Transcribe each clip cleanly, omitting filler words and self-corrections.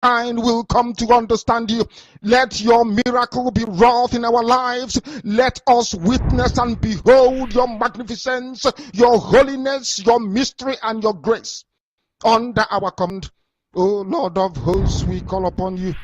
will come to understand you. Let your miracle be wrought in our lives. Let us witness and behold your magnificence, your holiness, your mystery, and your grace. Under our command, O Lord of hosts, we call upon you.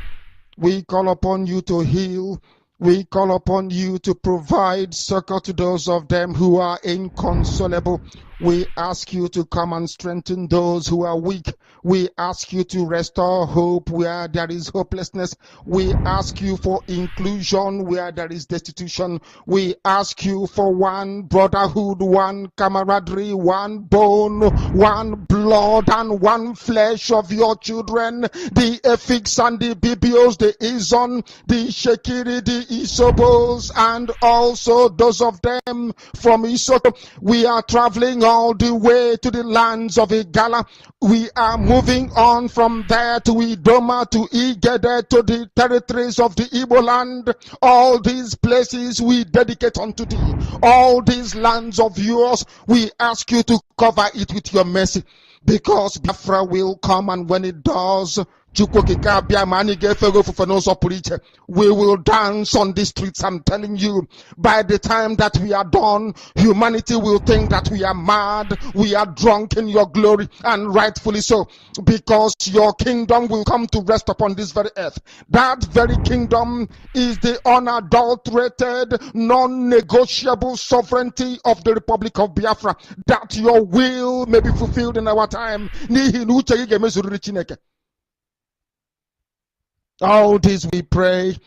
We call upon you to heal. We call upon you to provide succor to those of them who are inconsolable. We ask you to come and strengthen those who are weak. We ask you to restore hope where there is hopelessness. We ask you for inclusion where there is destitution. We ask you for one brotherhood, one camaraderie, one bone, one blood, and one flesh of your children. The Efiks and the Bibios, the Izon, the Shekiri, the Isobos, and also those of them from Isoto. We are traveling all the way to the lands of Igala. We are moving on from there to Idoma, to Igede, to the territories of the Igbo land. All these places we dedicate unto thee. All these lands of yours, we ask you to cover it with your mercy, because Biafra will come, and when it does, we will dance on the streets. I'm telling you, by the time that we are done, humanity will think that we are mad, we are drunk in your glory, and rightfully so, because your kingdom will come to rest upon this very earth. That very kingdom is the unadulterated, non-negotiable sovereignty of the Republic of Biafra, that your will may be fulfilled in our time. All this we pray,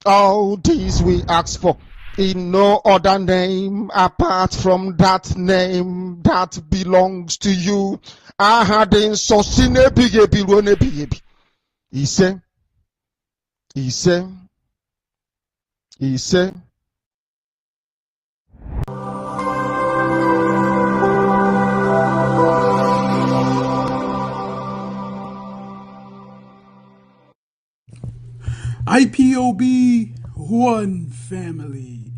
all this we ask for, in no other name apart from that name that belongs to you. Ahadin sosine bigebi rone bigebi. He said. IPOB, one family.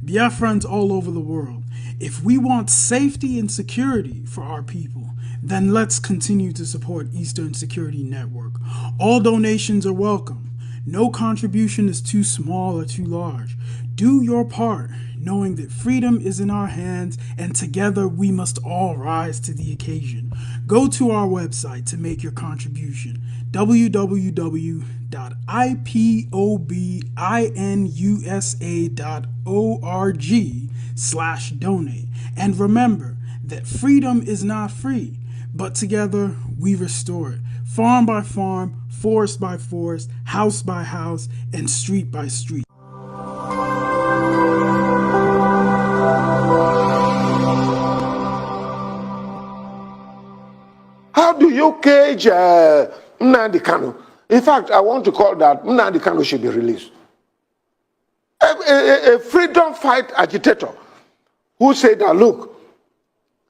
Biafrans all over the world. If we want safety and security for our people, then let's continue to support Eastern Security Network. All donations are welcome. No contribution is too small or too large. Do your part, knowing that freedom is in our hands, and together we must all rise to the occasion. Go to our website to make your contribution, www.ipobinUSA.org/donate. And remember that freedom is not free, but together we restore it. Farm by farm, forest by forest, house by house, and street by street. How do you cage Nnamdi Kanu? In fact, I want to call that Nnamdi Kanu should be released. A freedom fight agitator who said that, look,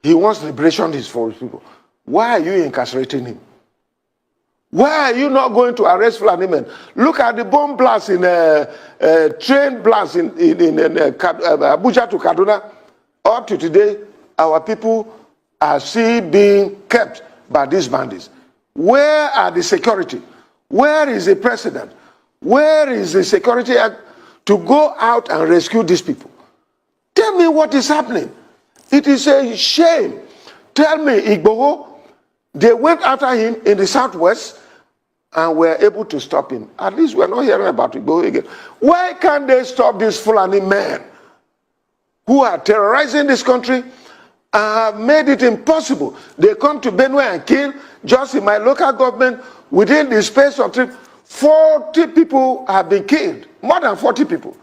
he wants liberation for his people. Why are you incarcerating him? Why are you not going to arrest Fulani men? Look at the bomb blast in train blast in Abuja to Kaduna. Up to today, our people are still being kept by these bandits. Where are the security? Where is the president? Where is the Security Act to go out and rescue these people? Tell me what is happening. It is a shame. Tell me, Igboho, they went after him in the southwest and were able to stop him. At least we're not hearing about Igboho again. Why can't they stop these Fulani men who are terrorizing this country and have made it impossible? They come to Benue and kill. Just in my local government, within the space of 40 people have been killed. More than 40 people.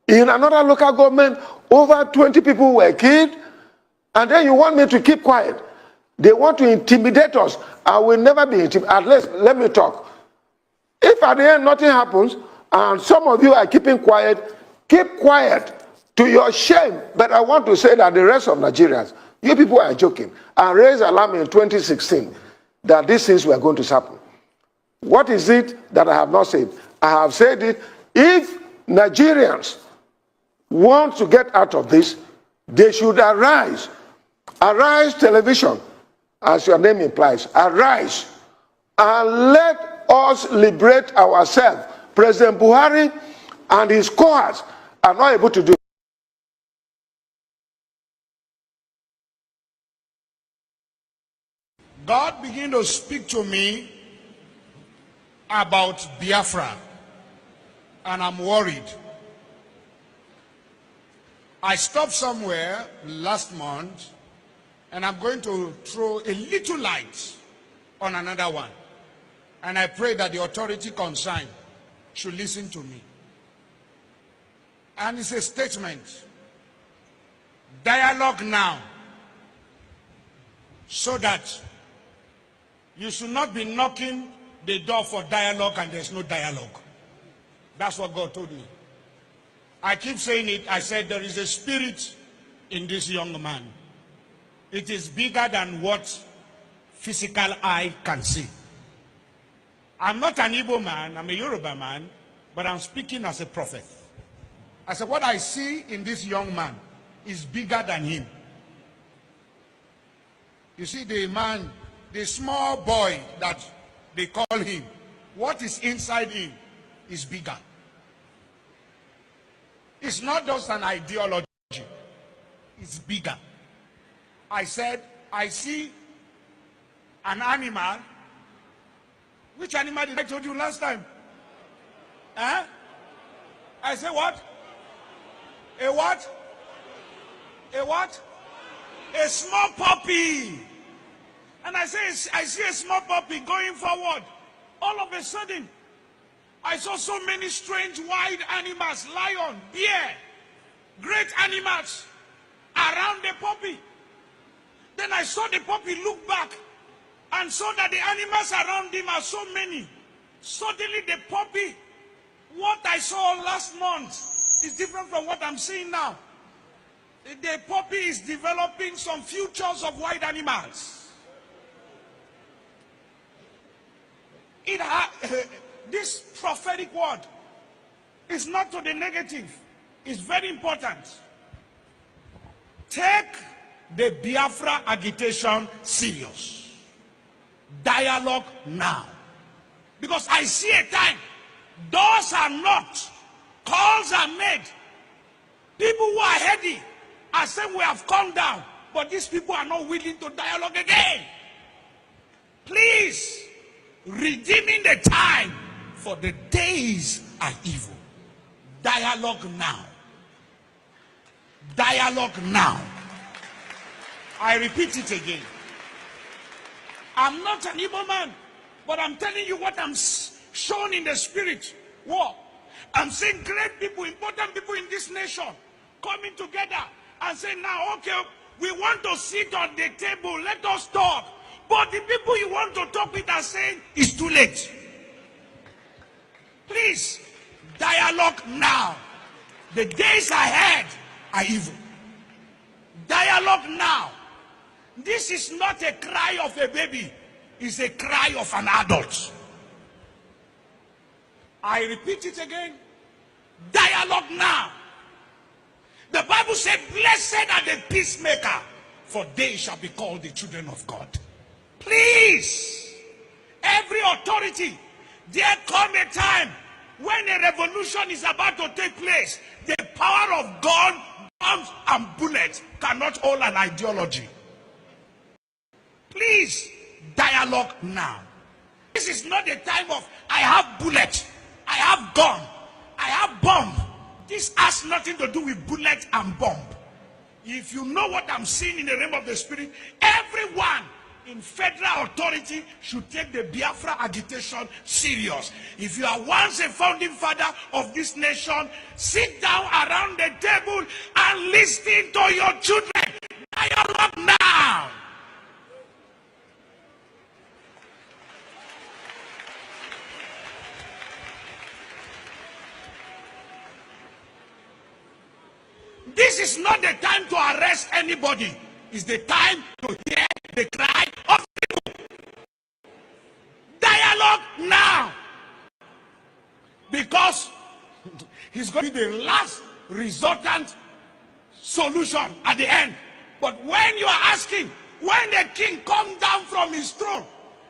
In another local government, over 20 people were killed. And then you want me to keep quiet. They want to intimidate us. I will never be intimidated. At least, let me talk. If at the end nothing happens, and some of you are keeping quiet, keep quiet to your shame. But I want to say that the rest of Nigerians, you people are joking. I raised alarm in 2016 that these things were going to happen. What is it that I have not said? I have said it. If Nigerians want to get out of this, they should arise. Arise television, as your name implies. Arise and let us liberate ourselves. President Buhari and his cohorts are not able to do it. God began to speak to me about Biafra, and I'm worried. I stopped somewhere last month, and I'm going to throw a little light on another one. And I pray that the authority concerned should listen to me. And it's a statement. Dialogue now, so that you should not be knocking the door for dialogue and there's no dialogue. That's what God told me. I keep saying it. I said there is a spirit in this young man. It is bigger than what physical eye can see. I'm not an Igbo man, I'm a Yoruba man, but I'm speaking as a prophet. I said what I see in this young man is bigger than him. You see, the man, the small boy that they call him, what is inside him is bigger. It's not just an ideology, it's bigger. I said, I see an animal. Which animal did I told you last time? Huh? I said what? A what? A what? A small puppy. And I say, I see a small puppy going forward. All of a sudden, I saw so many strange wild animals, lion, bear, great animals around the puppy. Then I saw the puppy look back and saw that the animals around him are so many. Suddenly the puppy, what I saw last month is different from what I'm seeing now. The puppy is developing some futures of wild animals. This prophetic word is not to the negative. It's very important. Take the Biafra agitation serious. Dialogue now. Because I see a time, doors are knocked, calls are made. People who are heady are saying we have come down, but these people are not willing to dialogue again. Please, redeeming the time, for the days are evil. Dialogue now. Dialogue now. I repeat it again. I'm not an evil man, but I'm telling you what I'm shown in the spirit. What? I'm seeing great people, important people in this nation coming together and saying, now, okay, we want to sit on the table, let us talk. But the people you want to talk with are saying, it's too late. Please, dialogue now. The days ahead are evil. Dialogue now. This is not a cry of a baby. It's a cry of an adult. I repeat it again. Dialogue now. The Bible said, blessed are the peacemaker, for they shall be called the children of God. Please, every authority, there come a time when a revolution is about to take place. The power of God, bombs and bullets cannot hold an ideology. Please, dialogue now. This is not the time of, I have bullet, I have gun, I have bomb. This has nothing to do with bullet and bomb. If you know what I'm seeing in the realm of the spirit, everyone in federal authority should take the Biafra agitation serious. If you are once a founding father of this nation, sit down around the table and listen to your children. Dialogue now. This is not the time to arrest anybody. It's the time to hear the cry of people. Dialogue now. Because he's going to be the last resultant solution at the end. But when you are asking, when the king comes down from his throne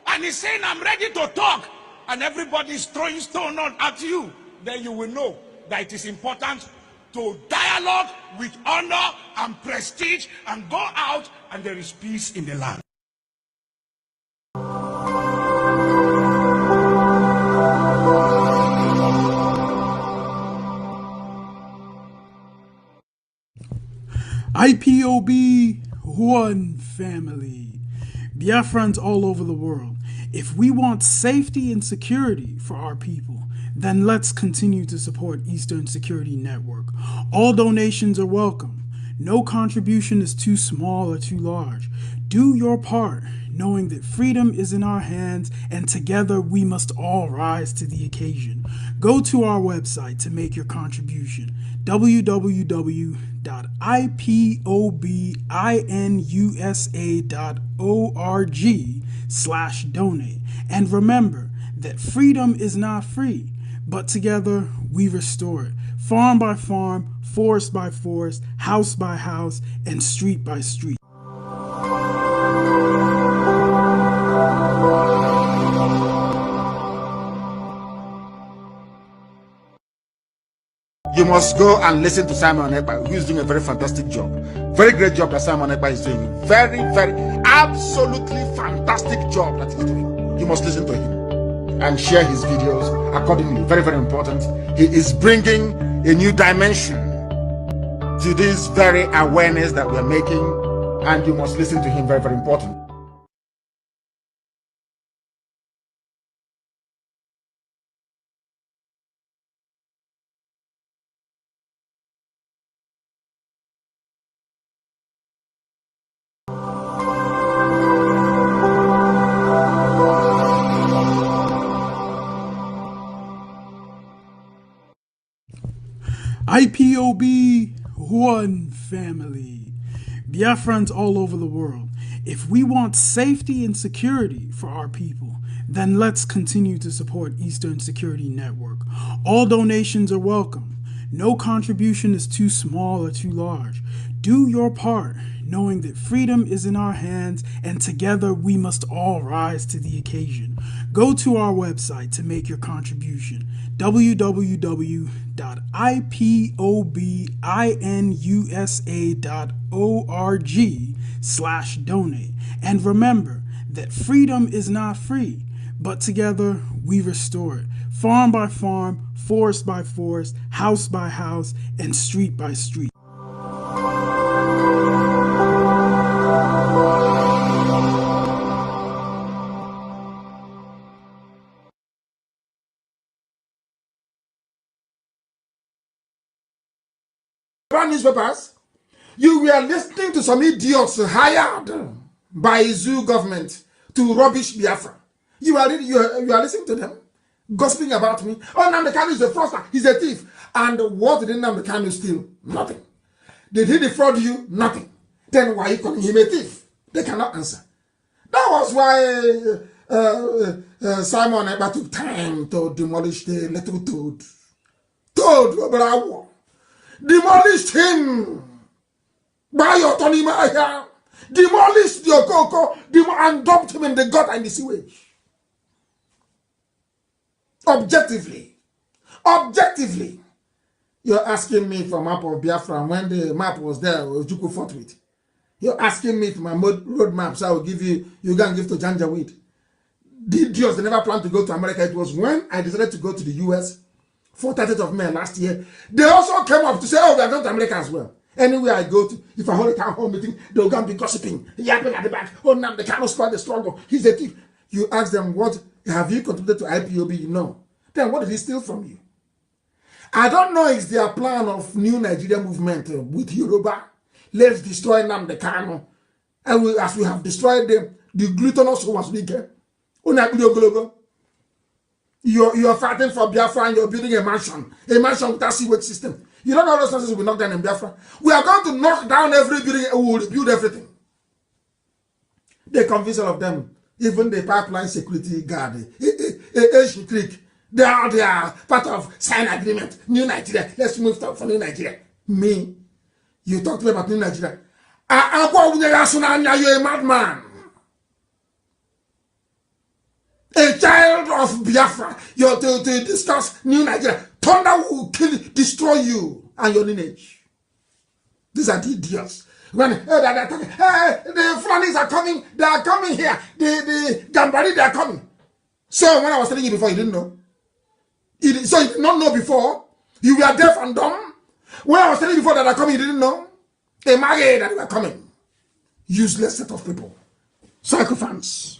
and he's saying, I'm ready to talk, and everybody is throwing stone at you, then you will know that it is important to dialogue with honor and prestige and go out and there is peace in the land. IPOB, one family. Biafrans all over the world. If we want safety and security for our people, then let's continue to support Eastern Security Network. All donations are welcome. No contribution is too small or too large. Do your part, knowing that freedom is in our hands and together we must all rise to the occasion. Go to our website to make your contribution, www.ipobinUSA.org/donate. And remember that freedom is not free, but together we restore it. Farm by farm, forest by forest, house by house, and street by street. You must go and listen to Simon Ekpa, who is doing a very fantastic job. Very great job that Simon Ekpa is doing. Very, very, absolutely fantastic job that he's doing. You must listen to him and share his videos accordingly. Very, very important. He is bringing a new dimension to this very awareness that we're making, and you must listen to him. Very, very important. IPOB, one family. Biafrans all over the world. If we want safety and security for our people, then let's continue to support Eastern Security Network. All donations are welcome. No contribution is too small or too large. Do your part, knowing that freedom is in our hands and together we must all rise to the occasion. Go to our website to make your contribution, www.ipobinUSA.org/donate. And remember that freedom is not free, but together we restore it. Farm by farm, forest by forest, house by house, and street by street. Newspapers, you were listening to some idiots hired by zoo government to rubbish Biafra. You are listening to them, gossiping about me. Oh, Nnamdi Kanu is a fraudster, he's a thief. And what did Nnamdi Kanu steal? Nothing. Did he defraud you? Nothing. Then why are you calling him a thief? They cannot answer. That was why Simon Ekpa took time to demolish the little toad. Bravo. Demolished him by your Tony Maya. Demolished your Coco and dumped him in the gutter and the sewage. Objectively, you're asking me for a map of Biafra, and when the map was there, Juku fought with. You're asking me for my road maps, I will give you can give to Janjaweed. The idiots, they never planned to go to America. It was when I decided to go to the US for 30th of May last year. They also came up to say, oh, we are going to America as well. Anywhere I go to, if I hold a town hall meeting, they'll go and be gossiping, yapping at the back. Oh, now they cannot squad the struggle. He's a thief. You ask them, what have you contributed to IPOB? No. Then what did he steal from you? I don't know if it's their plan of new Nigeria movement with Yoruba. Let's destroy Nnamdi Kanu. And as we have destroyed them, the glutinous who was bigger. You're fighting for Biafra and you're building a mansion without sewage system. You don't know those houses will be knocked down in Biafra. We are going to knock down every building and we will rebuild everything. They convince all of them, even the pipeline security guard, Asian Creek, they are part of sign agreement. New Nigeria, let's move for New Nigeria. Me, you talk to me about New Nigeria. You're a madman. A child of Biafra, you're to discuss new Nigeria. Thunder will kill, destroy you and your lineage. These are the idiots. When the Fulanis are coming, they are coming here. The Gambari, they are coming. So when I was telling you before, you didn't know. So you did not know before. You were deaf and dumb. When I was telling you before that they are coming, you didn't know. Imagine that they were coming. Useless set of people. Sycophants.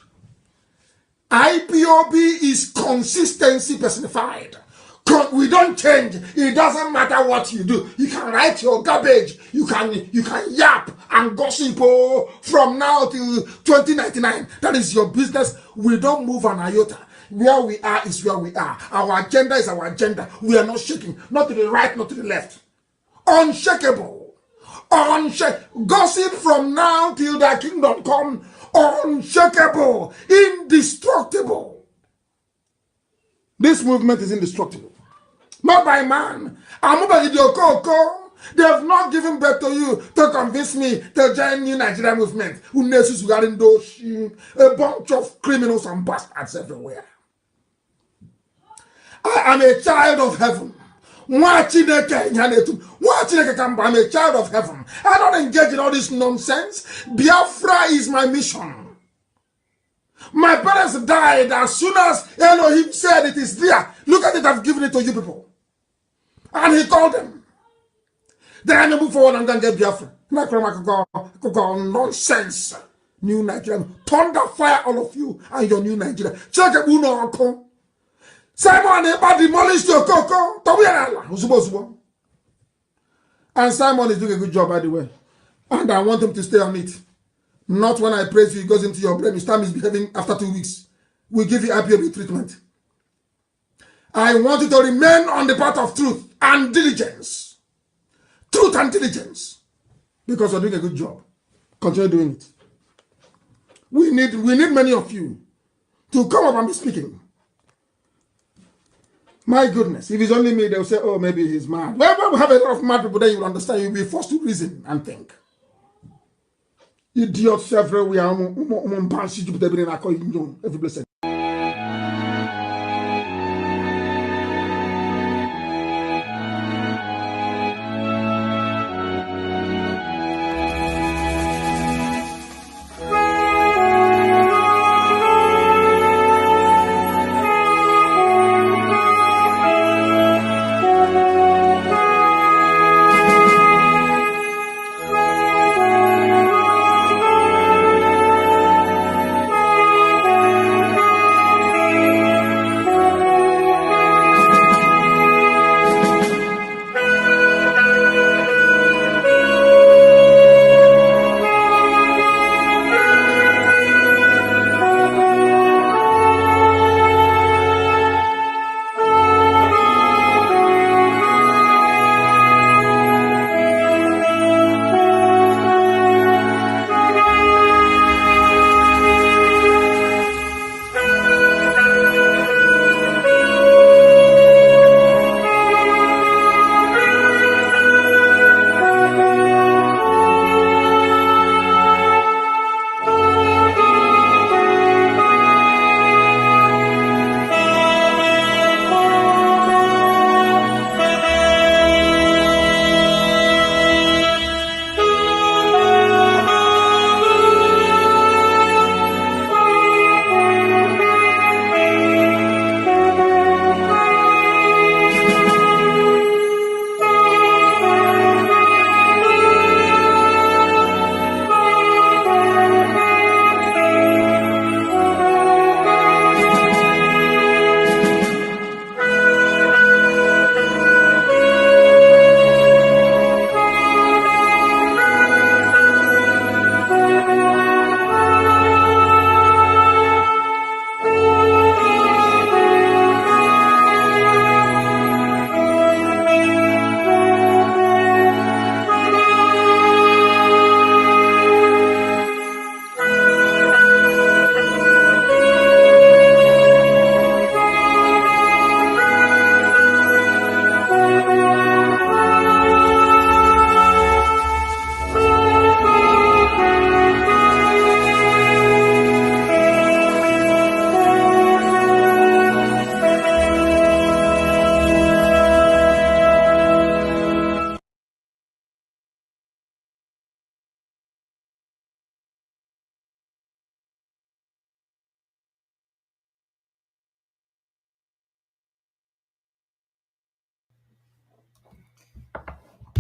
IPOB is consistency personified. We don't change. It doesn't matter what you do. You can write your garbage. You can yap and gossip from now till 2099. That is your business. We don't move an iota. Where we are is where we are. Our agenda is our agenda. We are not shaking. Not to the right, not to the left. Unshakable. Gossip from now till the kingdom come. Unshakable. Indestructible. This movement is indestructible. Not by man. They have not given birth to you to convince me to join new Nigeria movement. A bunch of criminals and bastards everywhere. I am a child of heaven. I'm a child of heaven. I don't engage in all this nonsense. Biafra is my mission. My parents died as soon as Elohim said it is there. Look at it, I've given it to you people. And he called them. Then I move forward and then get Biafra. Nonsense. New Nigeria. Thunder fire all of you and your new Nigeria. Check it, Uno. Simon demolished your coco. And Simon is doing a good job, by the way. And I want him to stay on it. Not when I praise you, it goes into your brain. You start misbehaving after 2 weeks. We give you IPOB treatment. I want you to remain on the path of truth and diligence. Truth and diligence. Because you're doing a good job. Continue doing it. We need many of you to come up and be speaking. My goodness, if it's only me, they'll say, oh, maybe he's mad. Well, when we have a lot of mad people, then you will understand. You'll be forced to reason and think. Idiots everywhere. Every blessed.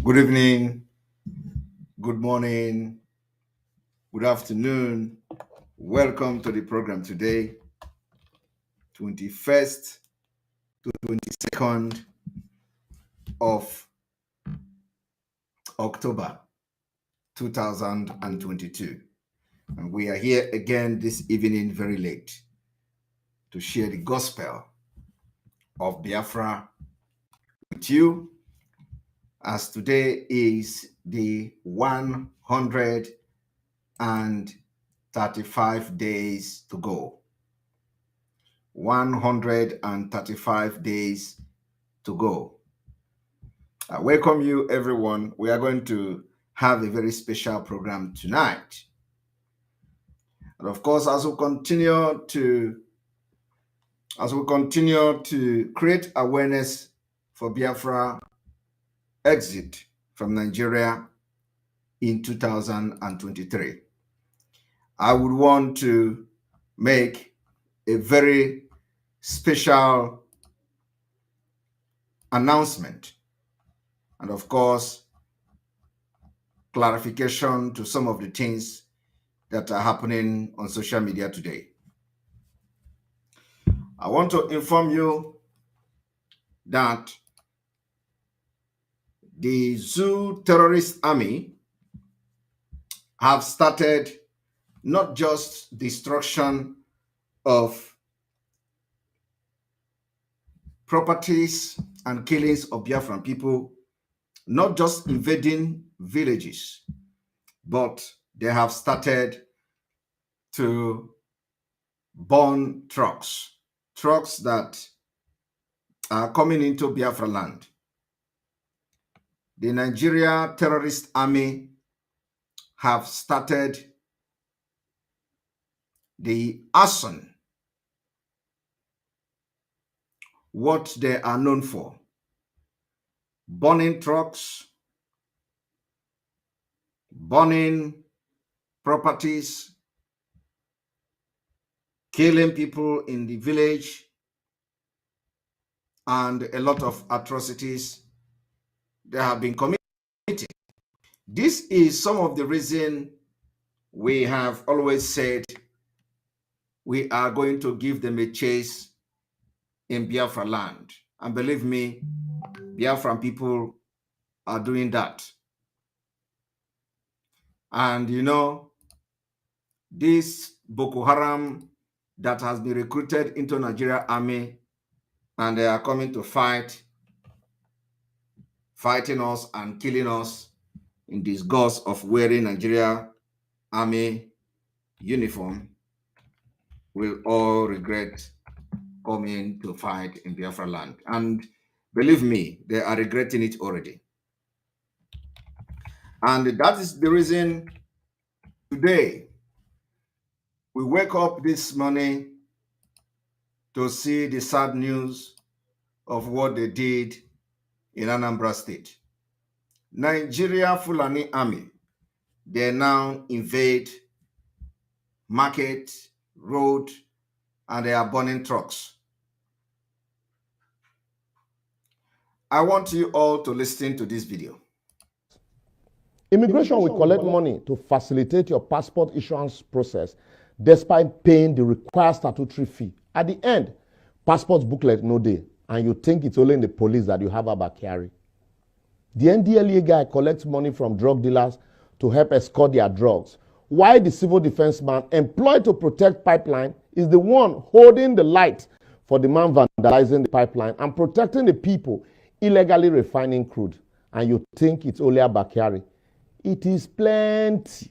Good evening, good morning, good afternoon. Welcome to the program today, 21st to 22nd of October 2022. And we are here again this evening very late to share the gospel of Biafra with you, as today is the 135 days to go. 135 days to go. I welcome you, everyone. We are going to have a very special program tonight. And of course, as we continue to create awareness for Biafra exit from Nigeria in 2023, I would want to make a very special announcement and, of course, clarification to some of the things that are happening on social media today. I want to inform you that the Zoo terrorist army have started not just destruction of properties and killings of Biafran people, not just invading villages, but they have started to burn trucks that are coming into Biafra land. The Nigeria terrorist army have started the arson, what they are known for: burning trucks, burning properties, killing people in the village, and a lot of atrocities they have been committing. This is some of the reason we have always said we are going to give them a chase in Biafra land. And believe me, Biafran people are doing that. And you know, this Boko Haram that has been recruited into Nigeria army, and they are coming to fighting us and killing us in disgust of wearing Nigeria army uniform, will all regret coming to fight in Biafra land. And believe me, they are regretting it already. And that is the reason today we wake up this morning to see the sad news of what they did in Anambra State. Nigeria Fulani Army, they now invade market, road, and they are burning trucks. I want you all to listen to this video. Immigration will collect money to facilitate your passport issuance process despite paying the required statutory fee. At the end, passport booklet no day, and you think it's only in the police that you have about carry. The NDLEA guy collects money from drug dealers to help escort their drugs, while the civil defense man employed to protect pipeline is the one holding the light for the man vandalizing the pipeline and protecting the people illegally refining crude. And you think it's only about carry. It is plenty.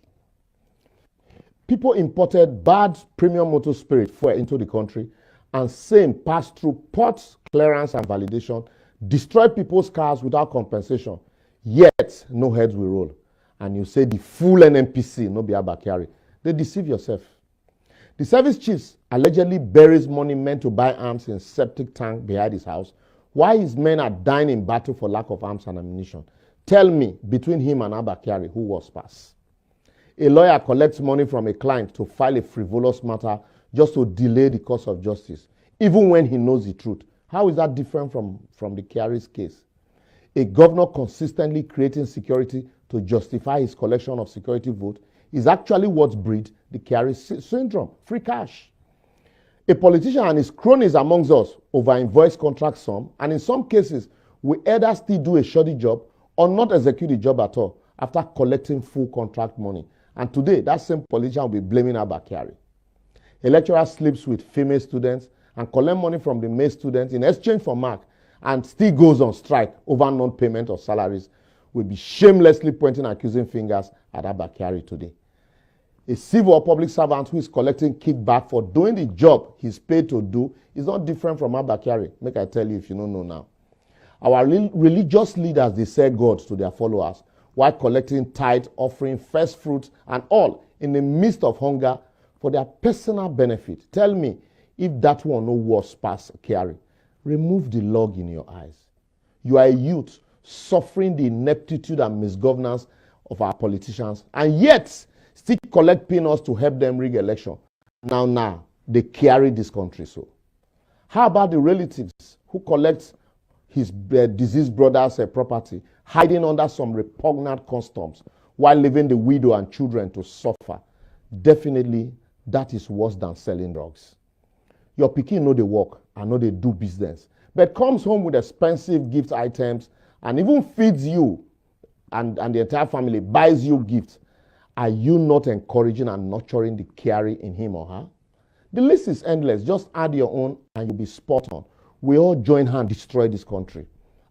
People imported bad premium motor spirit fuel into the country, and same passed through ports, clearance and validation, destroyed people's cars without compensation. Yet, no heads will roll. And you say the full NNPC, no be about carry. They deceive yourself. The service chiefs allegedly buries money meant to buy arms in septic tank behind his house, while his men are dying in battle for lack of arms and ammunition. Tell me, between him and Abakari, who was pass? A lawyer collects money from a client to file a frivolous matter just to delay the course of justice, even when he knows the truth. How is that different from the Kiari's case? A governor consistently creating security to justify his collection of security vote is actually what breeds the Kyari syndrome, free cash. A politician and his cronies amongst us over-invoice contract sum, and in some cases, we either still do a shoddy job or not execute the job at all after collecting full contract money. And today, that same politician will be blaming Abba Kyari. A lecturer sleeps with female students and collects money from the male students in exchange for mark and still goes on strike over non-payment of salaries will be shamelessly pointing accusing fingers at Abba Kyari today. A civil or public servant who is collecting kickback for doing the job he's paid to do is not different from Abba Kyari. Make I tell you if you don't know now. Our religious leaders, they sell God to their followers while collecting tithe, offering first fruits and all in the midst of hunger for their personal benefit. Tell me if that one no worse past Kyari. Remove the log in your eyes. You are a youth suffering the ineptitude and misgovernance of our politicians, and yet still collect peanuts to help them rig election. Now, they carry this country so. How about the relatives who collect his deceased brother's property, hiding under some repugnant customs while leaving the widow and children to suffer? Definitely, that is worse than selling drugs. Your pikin know they work and know they do business, but comes home with expensive gift items and even feeds you and the entire family, buys you gifts. Are you not encouraging and nurturing the Kyari in him or her? The list is endless. Just add your own and you'll be spot on. We all join hands to destroy this country.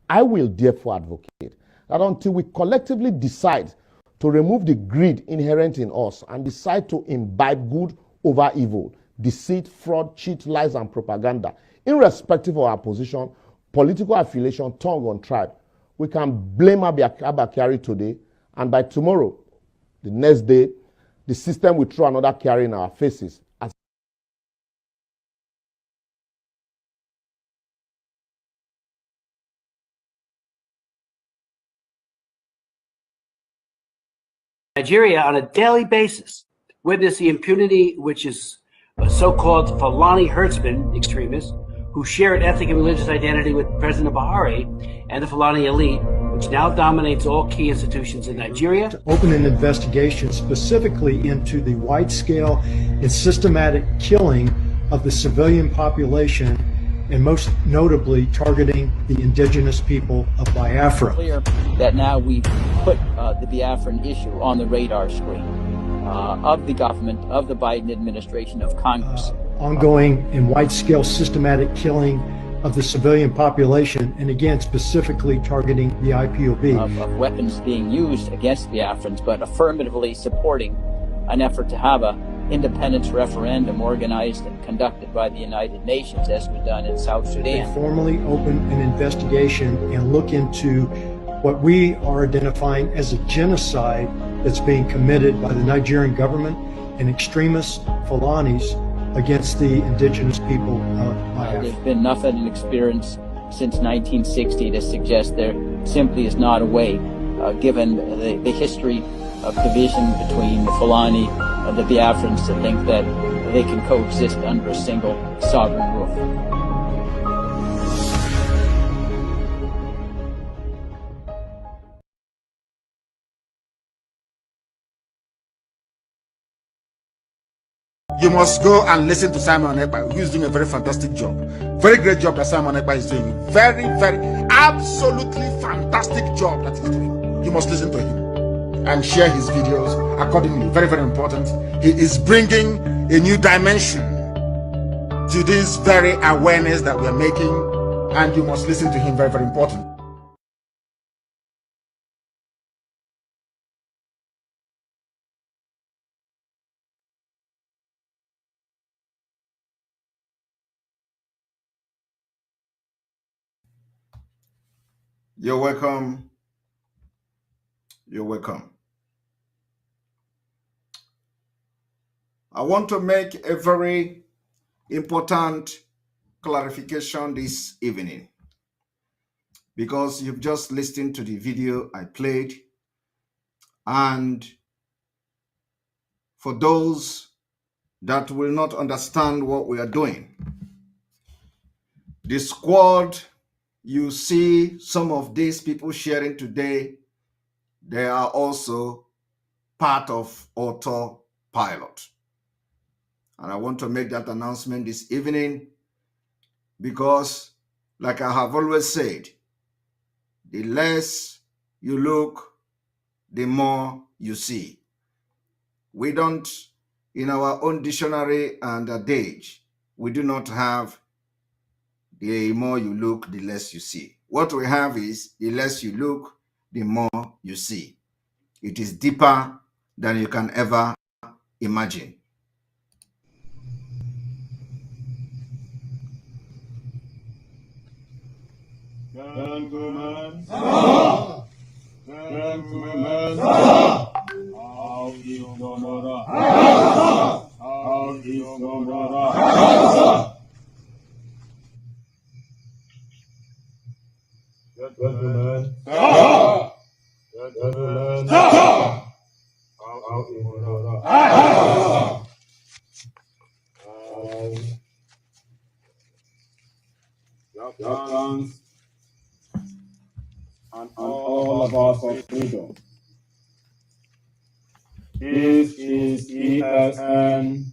I will therefore advocate that until we collectively decide to remove the greed inherent in us and decide to imbibe good over evil, deceit, fraud, cheat, lies, and propaganda, irrespective of our position, political affiliation, tongue, or tribe, we can blame Abba Kyari today, and by tomorrow, the next day, the system will throw another Kyari in our faces. Nigeria on a daily basis witness the impunity which is so-called Fulani herdsmen extremists who share an ethnic and religious identity with President Buhari and the Fulani elite, which now dominates all key institutions in Nigeria. To open an investigation specifically into the wide-scale and systematic killing of the civilian population, and most notably targeting the indigenous people of Biafra. Clear that now we've put the Biafran issue on the radar screen of the government, of the Biden administration, of Congress. Ongoing and wide-scale systematic killing of the civilian population, and again specifically targeting the IPOB. Of weapons being used against Biafrans, but affirmatively supporting an effort to have a independence referendum organized and conducted by the United Nations, as was done in South Sudan. They formally open an investigation and look into what we are identifying as a genocide that's being committed by the Nigerian government and extremist Fulanis against the indigenous people of Biafra. There's been enough of an experience since 1960 to suggest there simply is not a way, given the history of division between the Fulani and the Biafrans, to think that they can coexist under a single sovereign roof. You must go and listen to Simon Ekpa, who is doing a very fantastic job. Very great job that Simon Ekpa is doing. Very, absolutely fantastic job that he's doing. You must listen to him and share his videos accordingly. Very, very important. He is bringing a new dimension to this very awareness that we're making, and you must listen to him. Very, very important. You're welcome. You're welcome. I want to make a very important clarification this evening, because you've just listened to the video I played, and for those that will not understand what we are doing, the squad you see some of these people sharing today, they are also part of autopilot. And I want to make that announcement this evening because, like I have always said, the less you look, the more you see. We don't, in our own dictionary and adage, we do not have the more you look, the less you see. What we have is the less you look, the more you see. It is deeper than you can ever imagine. Gentlemen, out is Gomorrah, out is Gomorrah. Gentlemen, out is Gomorrah. Africans and all of us of freedom. This is ESN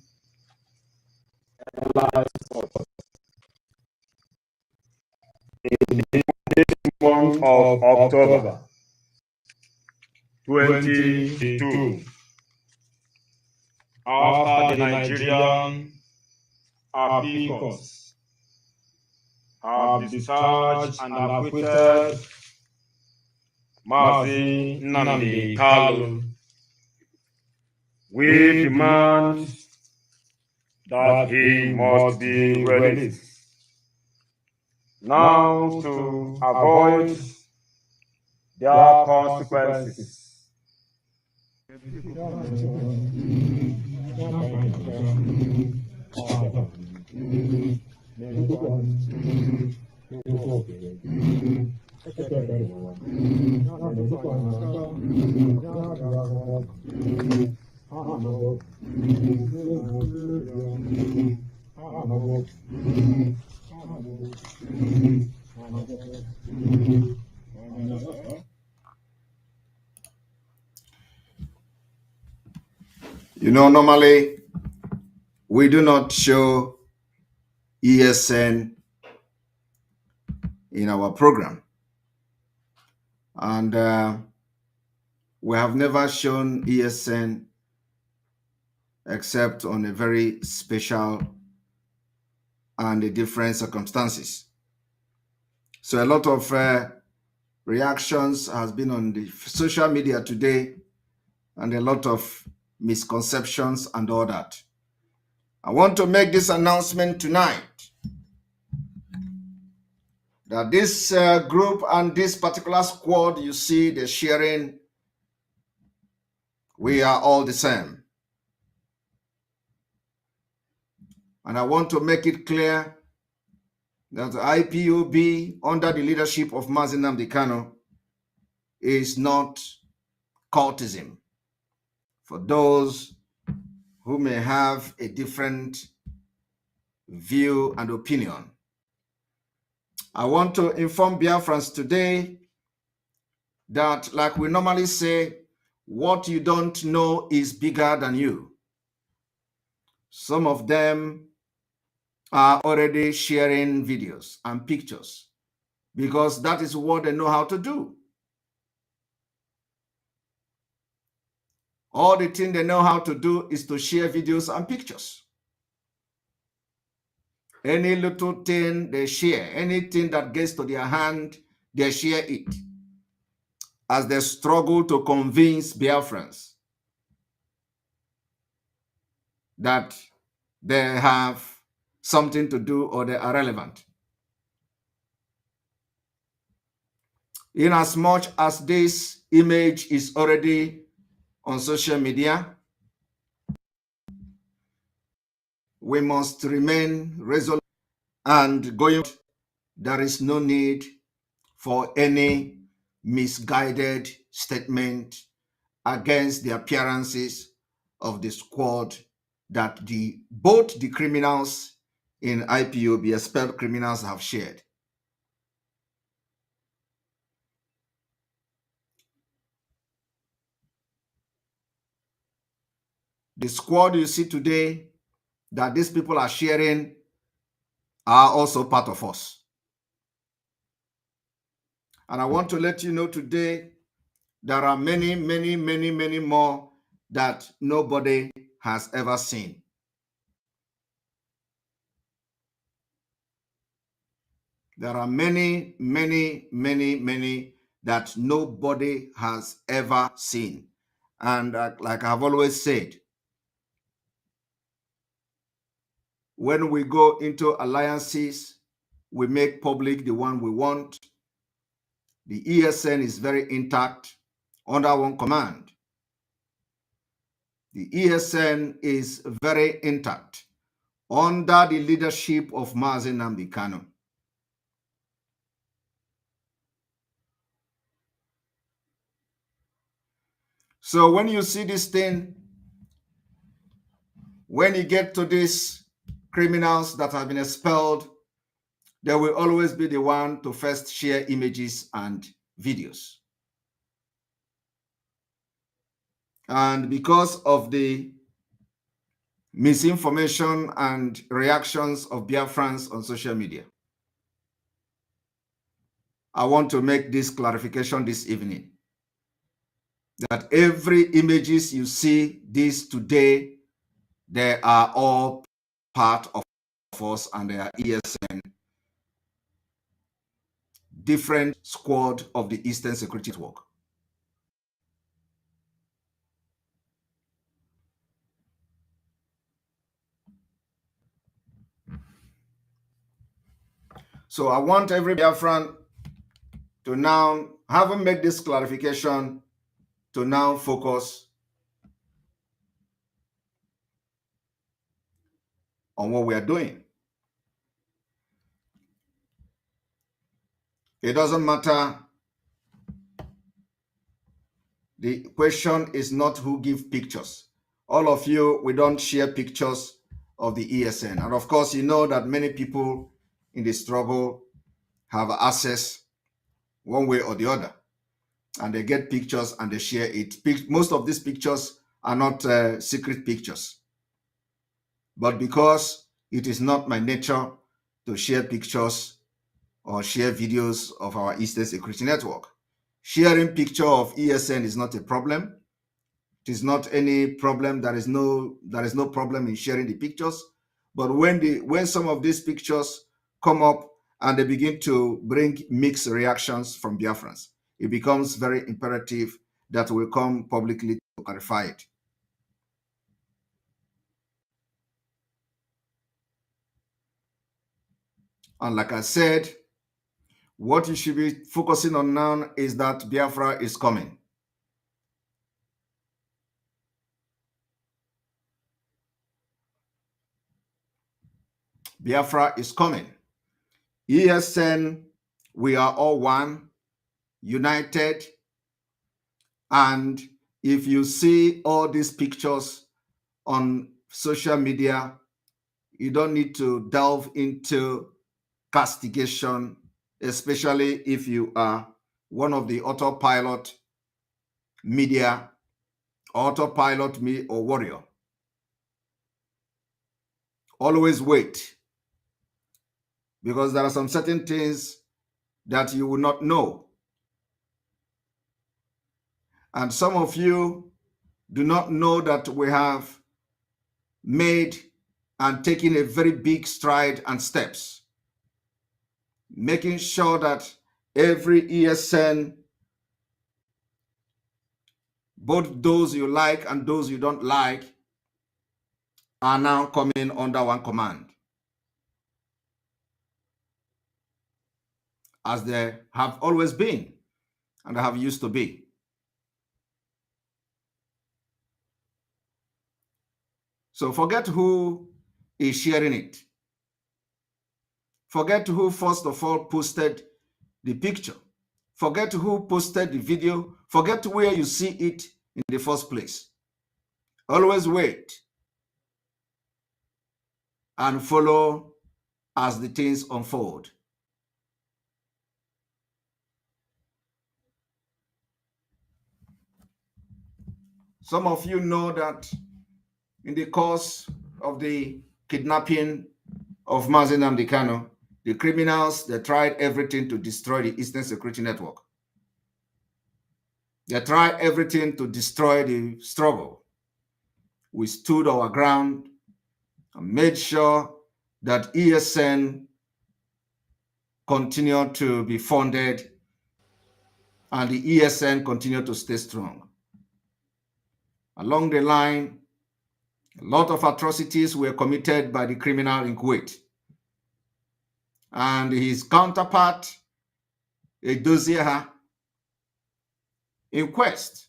in this month of October 2022. After the Nigerian Apicos have discharged and acquitted Mazi Nnamdi Kanu, we demand that he must be released. Now, to avoid their consequences, You know, normally we do not show ESN in our program. And we have never shown ESN except on a very special and a different circumstances. So a lot of reactions has been on the social media today and a lot of misconceptions and all that. I want to make this announcement tonight that this group and this particular squad you see they're sharing, we are all the same. And I want to make it clear that the IPOB under the leadership of Mazi Nnamdi Kanu is not cultism. For those who may have a different view and opinion, I want to inform Biafrans today that, like we normally say, what you don't know is bigger than you. Some of them are already sharing videos and pictures because that is what they know how to do. All the thing they know how to do is to share videos and pictures. Any little thing they share, anything that gets to their hand, they share it as they struggle to convince Biafrans that they have something to do or they are relevant. In as much as this image is already on social media, we must remain resolute and going. There is no need for any misguided statement against the appearances of the squad that both the criminals in IPOB, expelled criminals, have shared. The squad you see today that these people are sharing are also part of us. And I want to let you know today, there are many, many, many, many more that nobody has ever seen. There are many, many, many, many that nobody has ever seen. And like I've always said, when we go into alliances, we make public the one we want. The ESN is very intact under one command. The ESN is very intact under the leadership of Mazi Nnamdi Kanu. So when you see this thing, when you get to these criminals that have been expelled, they will always be the one to first share images and videos. And because of the misinformation and reactions of Biafrans on social media, I want to make this clarification this evening, that every images you see this today, they are all part of us and they are ESN, different squad of the Eastern Security Network. So I want every Biafran to now, having made this clarification, to now focus on what we are doing. It doesn't matter. The question is not who gives pictures. All of you, we don't share pictures of the ESN. And of course, you know that many people in the struggle have access one way or the other. And they get pictures and they share it. Most of these pictures are not secret pictures. But because it is not my nature to share pictures or share videos of our Eastern Security Network, sharing picture of ESN is not a problem. It is not any problem. There is no problem in sharing the pictures. But when some of these pictures come up and they begin to bring mixed reactions from Biafrans, it becomes very imperative that we come publicly to clarify it. And like I said, what you should be focusing on now is that Biafra is coming. Biafra is coming. ESN, we are all one, united. And if you see all these pictures on social media, you don't need to delve into castigation, especially if you are one of the autopilot media, autopilot me or warrior. Always wait, because there are some certain things that you will not know. And some of you do not know that we have made and taken a very big stride and steps, making sure that every ESN, both those you like and those you don't like, are now coming under one command, as they have always been and have used to be. So forget who is sharing it. Forget who first of all posted the picture. Forget who posted the video. Forget where you see it in the first place. Always wait and follow as the things unfold. Some of you know that in the course of the kidnapping of Mazi Nnamdi Kanu, the criminals, they tried everything to destroy the Eastern Security Network. They tried everything to destroy the struggle. We stood our ground and made sure that ESN continued to be funded and the ESN continued to stay strong. Along the line, a lot of atrocities were committed by the criminal in Kuwait. And his counterpart, Edozieha, in quest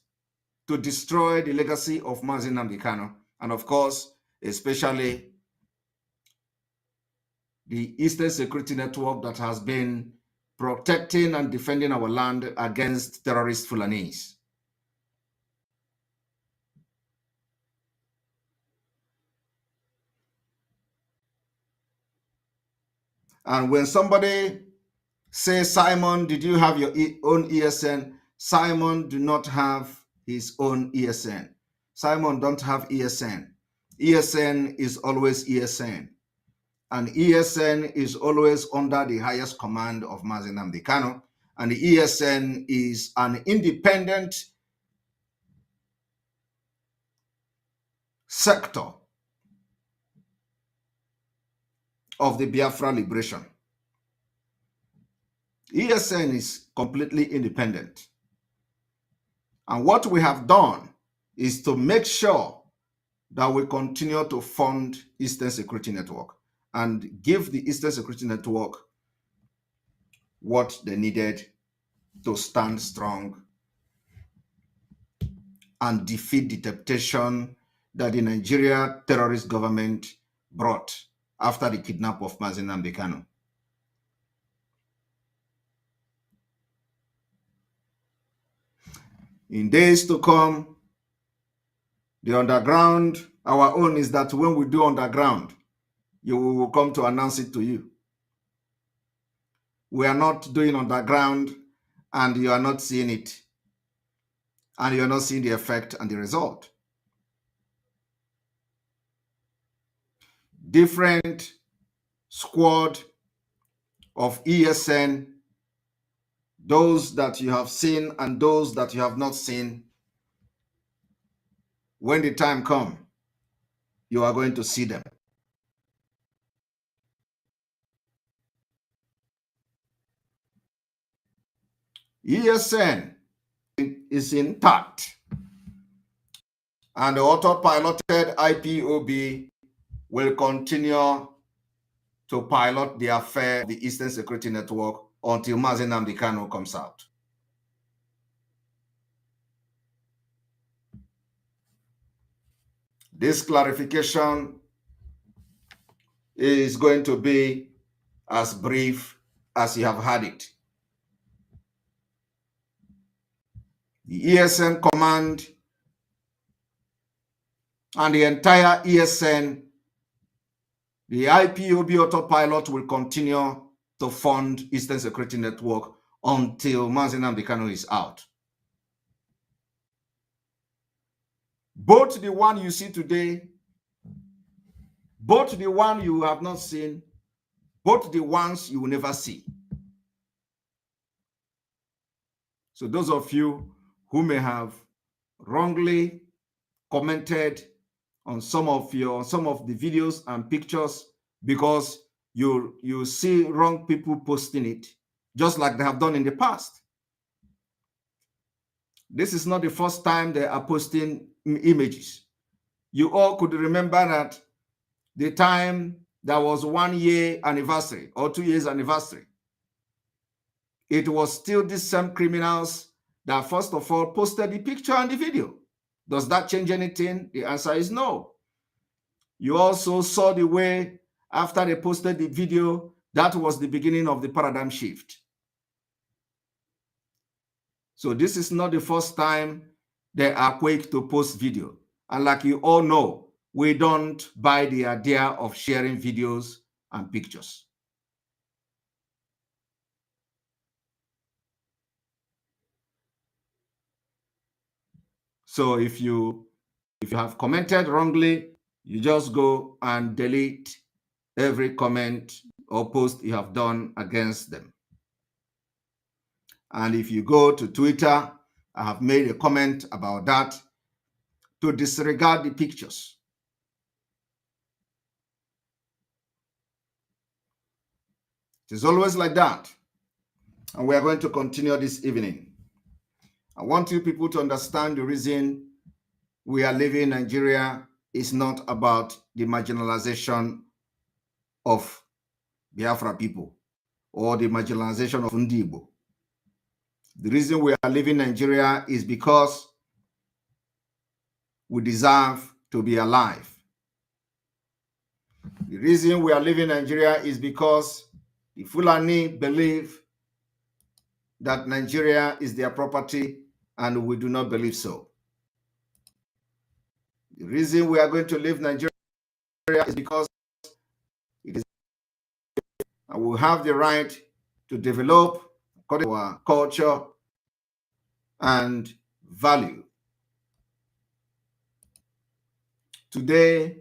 to destroy the legacy of Mazi Nnamdi Kanu, and of course, especially the Eastern Security Network that has been protecting and defending our land against terrorist Fulanese. And when somebody says, Simon, did you have your own ESN? Simon do not have his own ESN. Simon don't have ESN. ESN is always ESN. And ESN is always under the highest command of Mazi Nnamdi Kanu. And the ESN is an independent sector of the Biafra liberation. ESN is completely independent. And what we have done is to make sure that we continue to fund Eastern Security Network and give the Eastern Security Network what they needed to stand strong and defeat the temptation that the Nigeria terrorist government brought after the kidnap of Mazi Nnamdi Kanu. In days to come, the underground, our own is that when we do underground, you will come to announce it to you. We are not doing underground and you are not seeing it. And you are not seeing the effect and the result. Different squad of ESN, those that you have seen and those that you have not seen, when the time comes, you are going to see them. ESN is intact, and the auto-piloted IPOB will continue to pilot the affair of the Eastern Security Network until Mazi Nnamdi Kanu comes out. This clarification is going to be as brief as you have had it. The ESN command and the entire ESN, the IPOB autopilot will continue to fund Eastern Security Network until Mazi Nnamdi Kanu is out. Both the one you see today, both the one you have not seen, both the ones you will never see. So those of you who may have wrongly commented on some of the videos and pictures because you see wrong people posting it, just like they have done in the past. This is not the first time they are posting images. You all could remember that the time there was 1 year anniversary or 2 years anniversary, it was still these same criminals that first of all posted the picture and the video. Does that change anything? The answer is no. You also saw the way after they posted the video, that was the beginning of the paradigm shift. So this is not the first time they are quick to post video. And like you all know, we don't buy the idea of sharing videos and pictures. So if you have commented wrongly, You just go and delete every comment or post you have done against them. And if you go to Twitter, I have made a comment about that, to disregard the pictures. It is always like that. And we are going to continue this evening. I want you people to understand the reason we are living in Nigeria is not about the marginalization of Biafra people or the marginalization of Ndibo. The reason we are living in Nigeria is because we deserve to be alive. The reason we are living in Nigeria is because the Fulani believe that Nigeria is their property, and we do not believe so. The reason we are going to leave Nigeria is because it is, and we have the right to develop according to our culture and value. Today,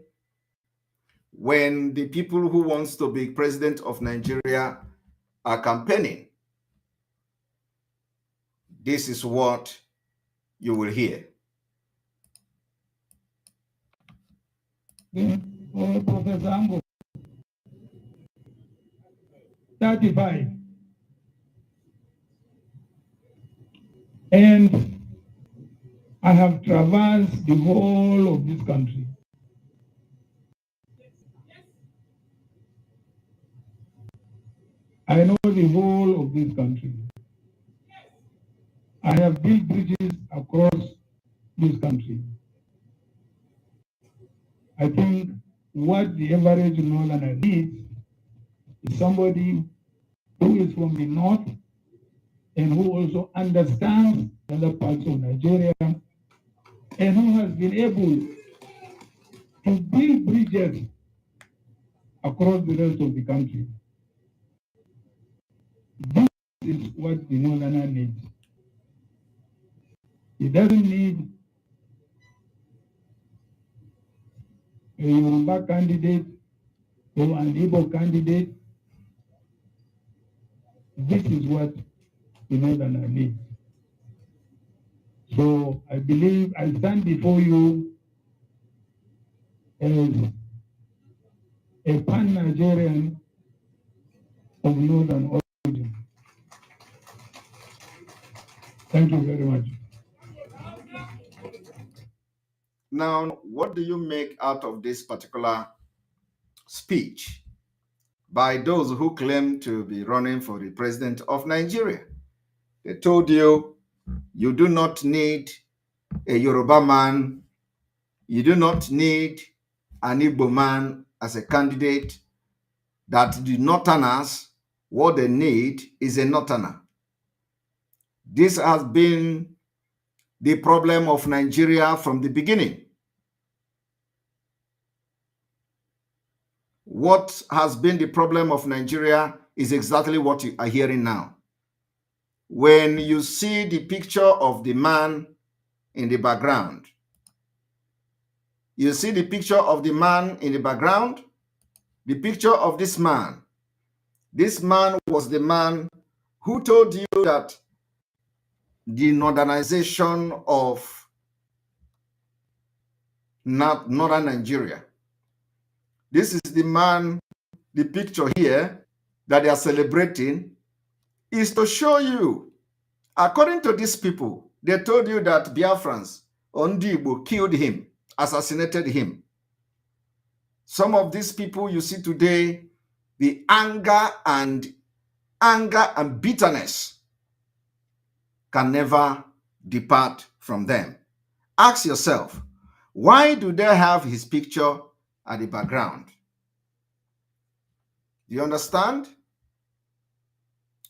when the people who wants to be president of Nigeria are campaigning, this is what you will hear. Professor Ambo, 35. And I have traversed the whole of this country. I know the whole of this country. I have built bridges across this country. I think what the average northerner needs is somebody who is from the north and who also understands other parts of Nigeria and who has been able to build bridges across the rest of the country. This is what the northerner needs. He doesn't need a Yoruba candidate or an Igbo candidate. This is what the northerner needs. So I believe I stand before you as a pan-Nigerian of northern origin. Thank you very much. Now, what do you make out of this particular speech by those who claim to be running for the president of Nigeria? They told you, you do not need a Yoruba man, you do not need an Igbo man as a candidate, that the Northerners, what they need is a Northerner. This has been the problem of Nigeria from the beginning. What has been the problem of Nigeria is exactly what you are hearing now. When you see the picture of the man in the background, you see the picture of the man in the background, the picture of this man. This man was the man who told you that the northernization of northern Nigeria. This is the man, the picture here that they are celebrating is to show you, according to these people, they told you that Biafrans, Ondibo, killed him, assassinated him. Some of these people you see today, the anger and bitterness can never depart from them. Ask yourself, why do they have his picture at the background? Do you understand?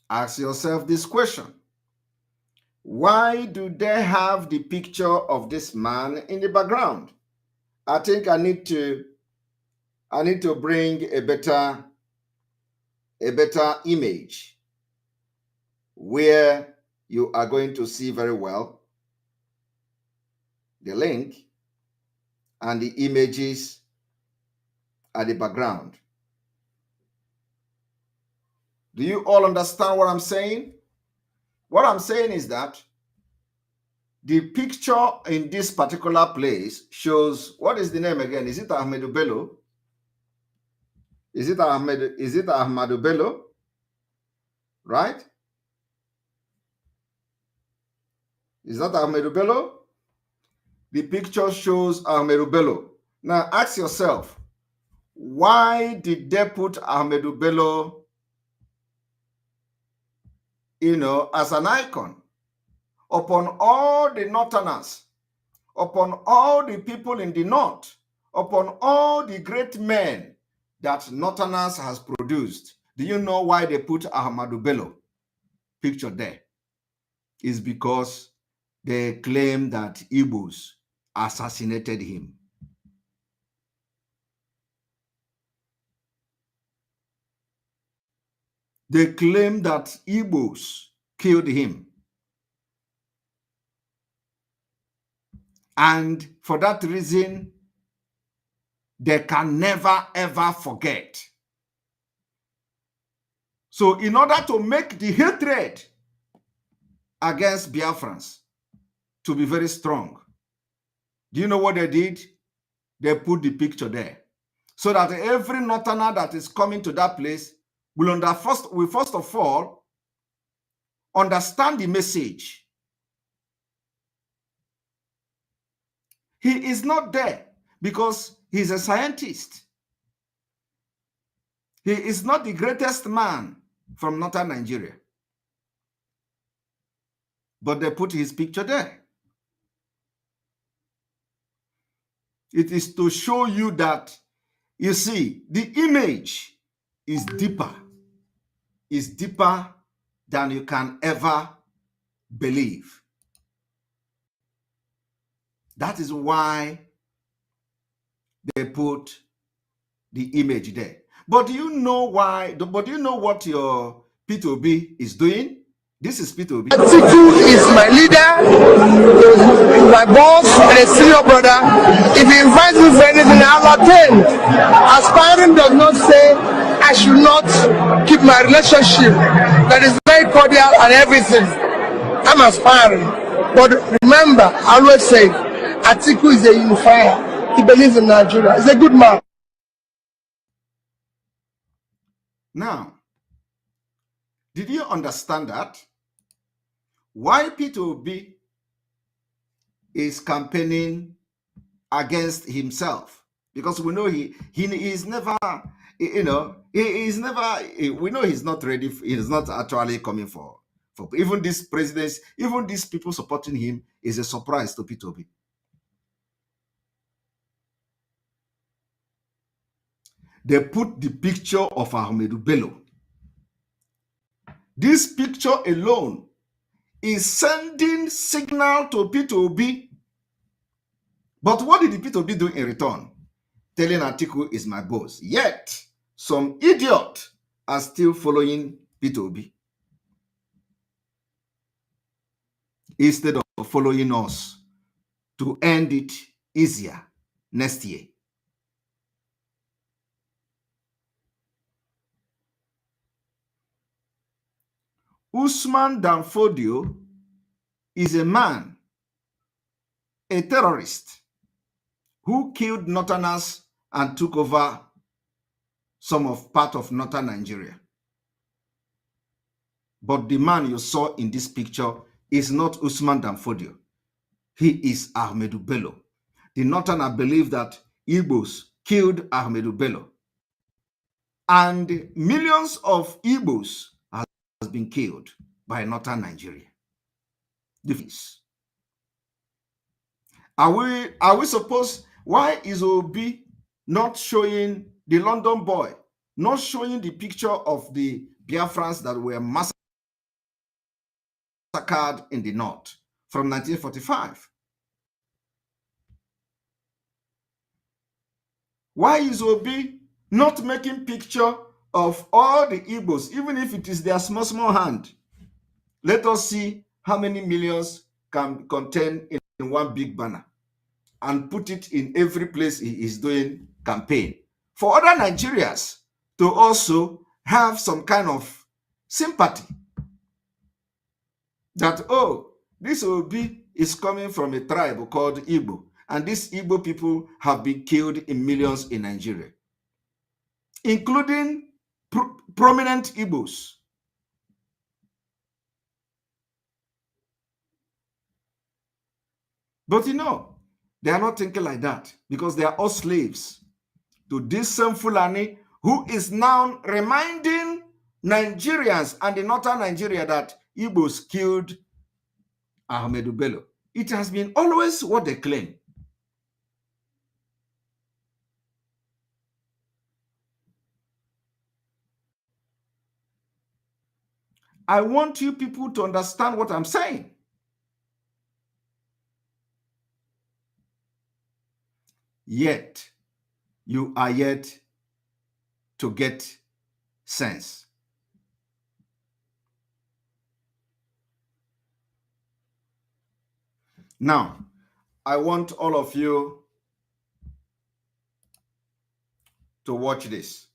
Ask yourself this question. Why do they have the picture of this man in the background? I think I need to bring a better image where you are going to see very well the link and the images at the background. Do you all understand what I'm saying? What I'm saying is that the picture in this particular place shows, what is the name again? Is it Ahmedu Bello? Is it Ahmadu Bello? Right? Is that Ahmedu Bello? The picture shows Ahmedu Bello. Now ask yourself, why did they put Ahmedu Bello, as an icon upon all the Northerners, upon all the people in the North, upon all the great men that Northerners has produced? Do you know why they put Ahmadu Bello picture there? It's because they claim that Igbos assassinated him. They claim that Igbos killed him. And for that reason, they can never ever forget. So in order to make the hatred against Biafrans to be very strong, do you know what they did? They put the picture there, so that every Northerner that is coming to that place will first of all understand the message. He is not there because he's a scientist. He is not the greatest man from northern Nigeria. But they put his picture there. It is to show you that, you see, the image is deeper than you can ever believe. That is why they put the image there. But do you know why? But do you know what your P2B is doing? This is P2B. Atiku is my leader, my boss, and a senior brother. If he invites me for anything, I'll attend. Aspiring does not say I should not keep my relationship that is very cordial and everything. I'm aspiring. But remember, I always say, Atiku is a unifier. He believes in Nigeria. He's a good man. Now, did you understand that? Why P2B is campaigning against himself? Because we know he is never, we know he's not ready. He is not actually coming for even these presidents, even these people supporting him is a surprise to P2B. They put the picture of Ahmedu Bello. This picture alone is sending signal to P2B. But what did the P2B do in return? Telling Atiku is my boss. Yet, some idiot are still following P2B instead of following us to end it easier next year. Usman Danfodio is a man, a terrorist, who killed Northerners and took over part of northern Nigeria. But the man you saw in this picture is not Usman Danfodio. He is Ahmedu Bello. The Northerners believe that Igbos killed Ahmedu Bello. And millions of Igbos has been killed by northern Nigeria. Are we supposed, why is Obi not showing the London boy, not showing the picture of the Biafrans that were massacred in the north from 1945? Why is Obi not making picture of all the Igbos, even if it is their small hand? Let us see how many millions can contain in one big banner and put it in every place he is doing campaign for other Nigerians to also have some kind of sympathy that, oh, this Obi is coming from a tribe called Igbo, and these Igbo people have been killed in millions in Nigeria, including prominent Igbos. But you know, they are not thinking like that because they are all slaves to this same Fulani who is now reminding Nigerians and the northern Nigeria that Igbos killed Ahmedu Bello. It has been always what they claim. I want you people to understand what I'm saying. Yet, you are yet to get sense. Now, I want all of you to watch this.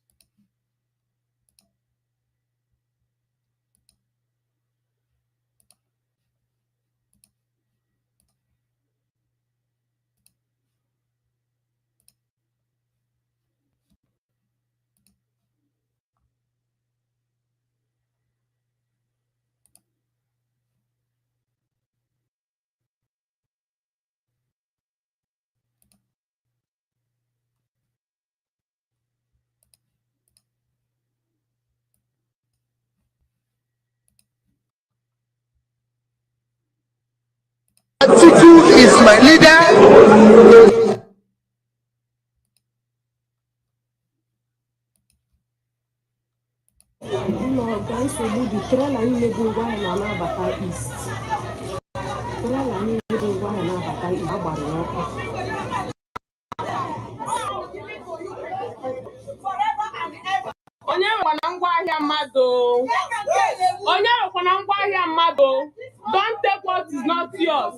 Atiku is my leader. Onye nwekwana ngwaahịa mmadụ. Onye nwekwana ngwaahịa mmadụ. Don't take what is not yours.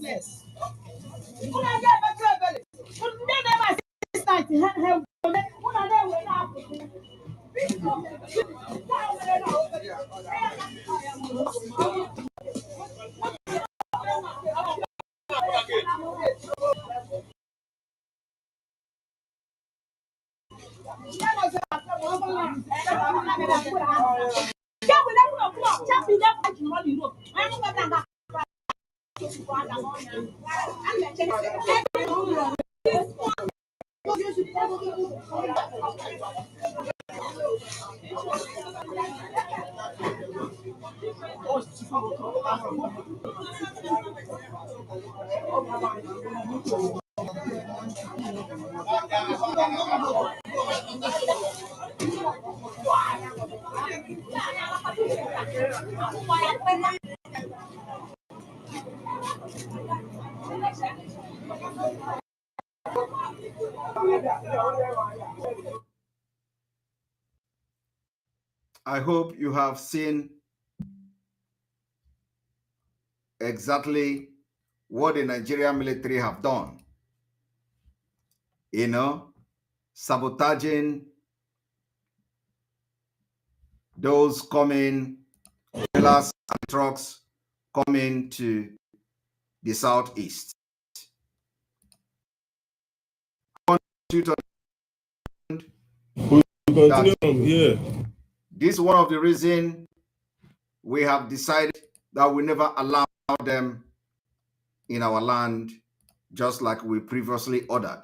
I hope you have seen exactly what the Nigerian military have done. You know, sabotaging those coming, trailers and trucks coming to the southeast. I want you to continue from here. This is one of the reasons we have decided that we never allow them in our land, just like we previously ordered.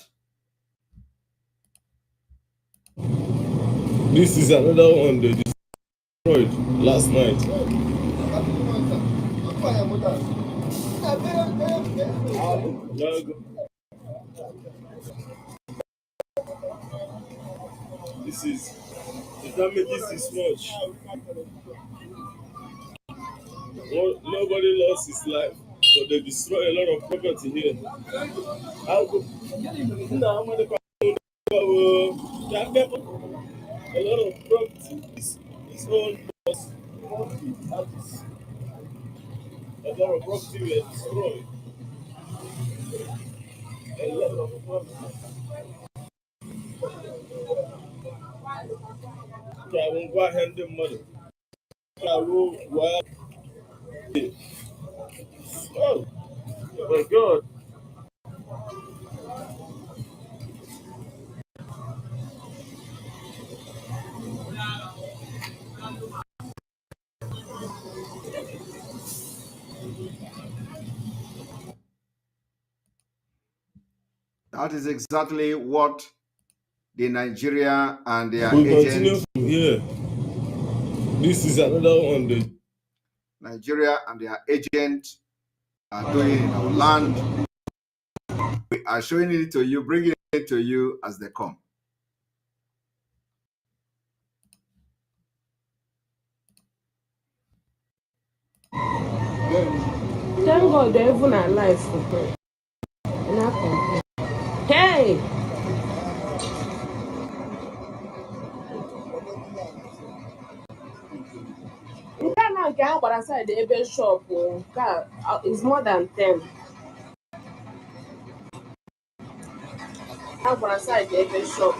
This is another one they destroyed last night. This is the damages is much. Nobody lost his life, but they destroy a lot of property here. A lot of property is owned by artists. A lot of property were destroyed. A lot of property. I won't go ahead and money. I will. Well, oh my God. That is exactly what the Nigeria and their We continue agents. from here. This is another one. Nigeria and their agents are doing in our land. We are showing it to you, bringing it to you as they come. Thank God they're even alive. Hey! Nke a na nke ahụ gbara side ebe shop nke a is more than 10. Ha gbara side ebe shop.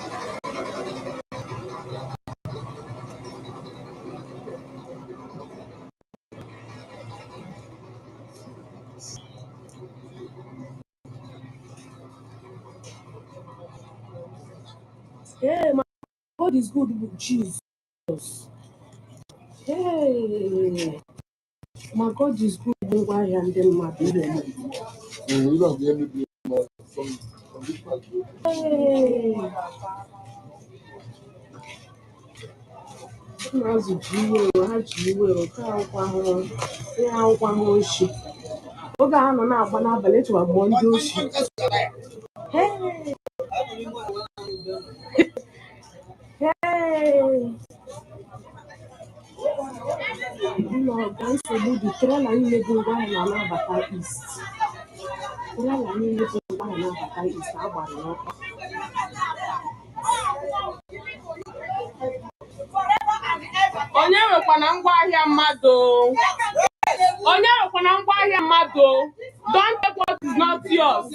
Hey, my God is good with Jesus. Hey, my God is good with why and them my baby. Hey, ụmụazụ ji iwe ha ji iwe oke akwụkwọ ahụhụ ihe akwụkwọ ahụhụ oshi oge a nọ na-agba n'abalị echewa mmụọ ndị oshi ụlọ ọga nsogbu dị trela niile bụ ngwa ahụ na-anabata ist trela niile bụ ngwa ahụ na-abata ist agbara n'ọkụ onye nwekwana ngwaahịa mmadụ onye nwekwana ngwaahịa mmadụ don't take what is not yours.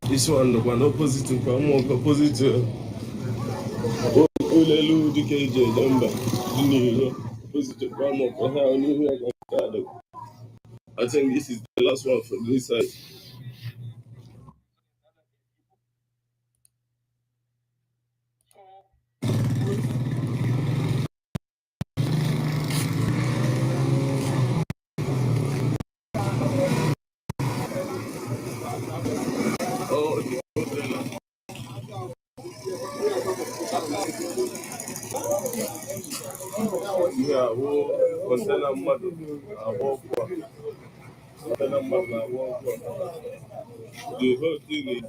This one, the one opposite to Kwamo, opposite to Ulelu DKJ, number, opposite to Kwamo, I think this is the last one from this side. Yeah, container mother, container mother, the whole thing is.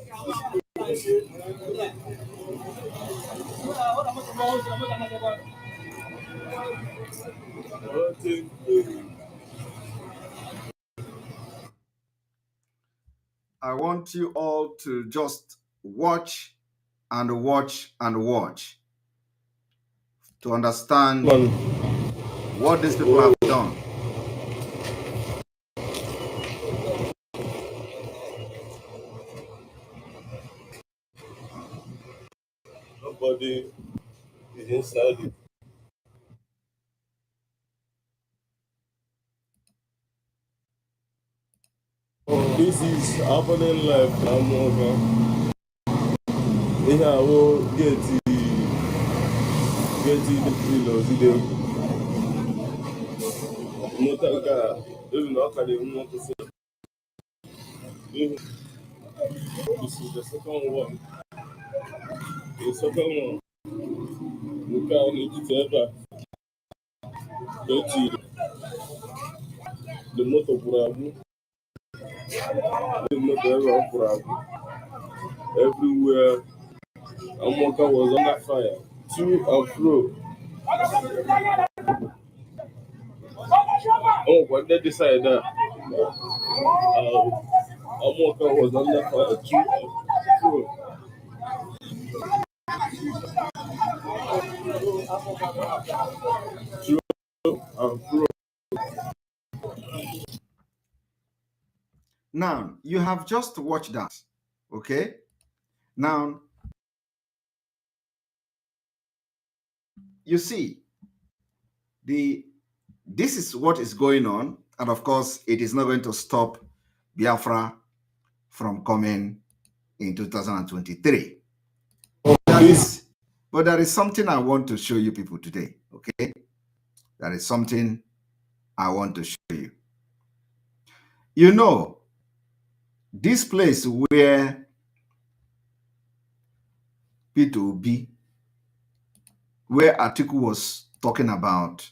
I want you all to just watch and watch and watch to understand what these people have done. Nobody is inside it. This is happening live now, more. I will get the kilos. Motor car, even not can even want to say. This is the second one. The second one. We can't need it ever. The motor Burabu. The motor Burabu. Everywhere. Amoka was under fire. To and fro. Oh, when they decided that Amoka was under fire. To and fro. To and fro. Now, you have just watched that. Okay? Now, you see, this is what is going on, and of course, it is not going to stop Biafra from coming in 2023. But there is something I want to show you people today, okay? There is something I want to show you. You know, this place where P2B, where Atiku was talking about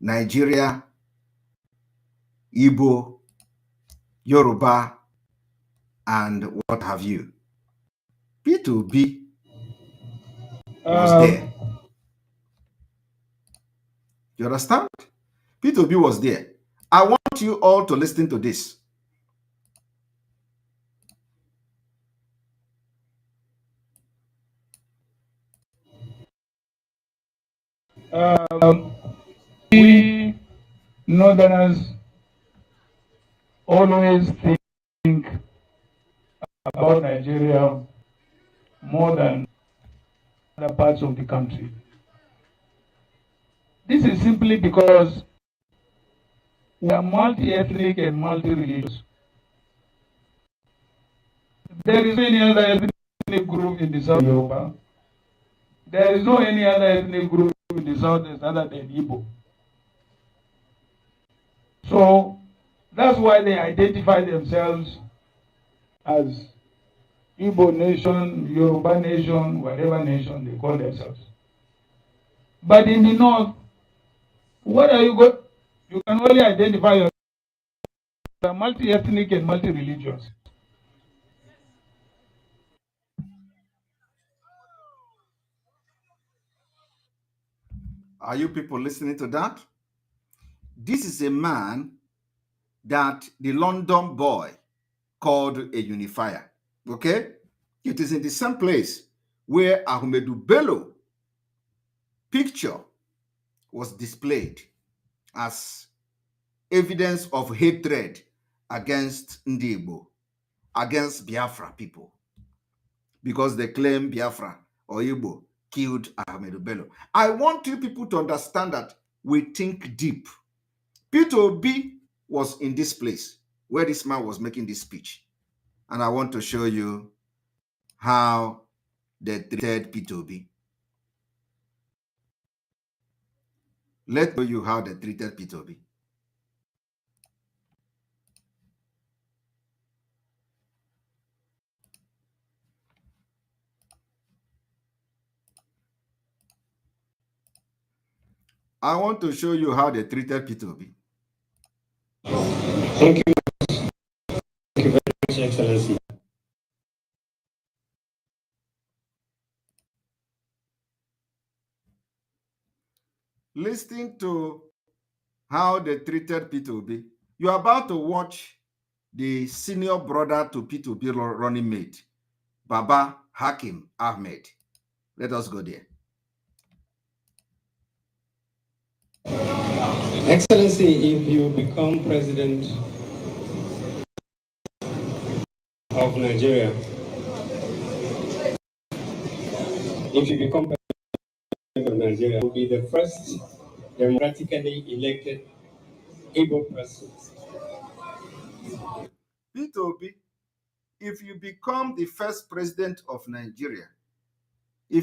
Nigeria, Igbo, Yoruba, and what have you. P2B was there. You understand? P2B was there. I want you all to listen to this. We Northerners always think about Nigeria more than other parts of the country. This is simply because we are multi-ethnic and multi-religious. There is no any other ethnic group in the South Yoruba. There is no any other ethnic group in the Southeast other than Igbo. So that's why they identify themselves as Igbo nation, Yoruba nation, whatever nation they call themselves. But in the North, what are you going? You can only identify yourself as multi-ethnic and multi-religious. Are you people listening to that? This is a man that the London boy called a unifier. Okay? It is in the same place where Ahmedu Bello picture was displayed as evidence of hatred against Ndibo, against Biafra people, because they claim Biafra or Igbo killed Ahmedu Bello. I want you people to understand that we think deep. P2B was in this place where this man was making this speech. And I want to show you how they treated P2B. Let's show you how they treated P2B. I want to show you how they treated P2B. Thank you. Thank you very much, Excellency. Listening to how they treated P2B, you're about to watch the senior brother to P2B running mate, Baba Hakim Ahmed. Let us go there. Excellency, if you become president of Nigeria, you will be the first democratically elected Igbo president. P2B, if you become the first president of Nigeria, you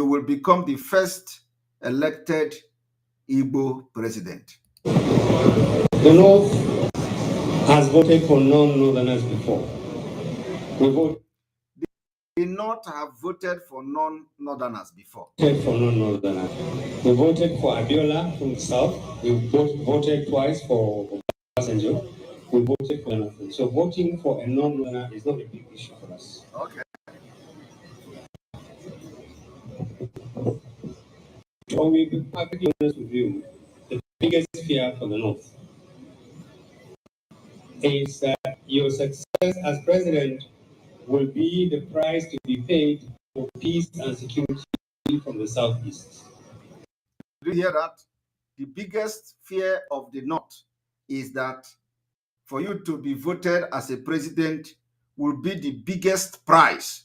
will become the first elected Igbo president. The North has voted for non-Northerners before. The North have voted for non-Northerners before. We voted for Abiola from the South. We voted twice for Obasanjo. We voted for nothing. So voting for a non-Northerner is not a big issue for us. Okay. I will be perfectly honest with you. The biggest fear for the North is that your success as president will be the price to be paid for peace and security from the Southeast. Do you hear that? The biggest fear of the North is that for you to be voted as a president will be the biggest price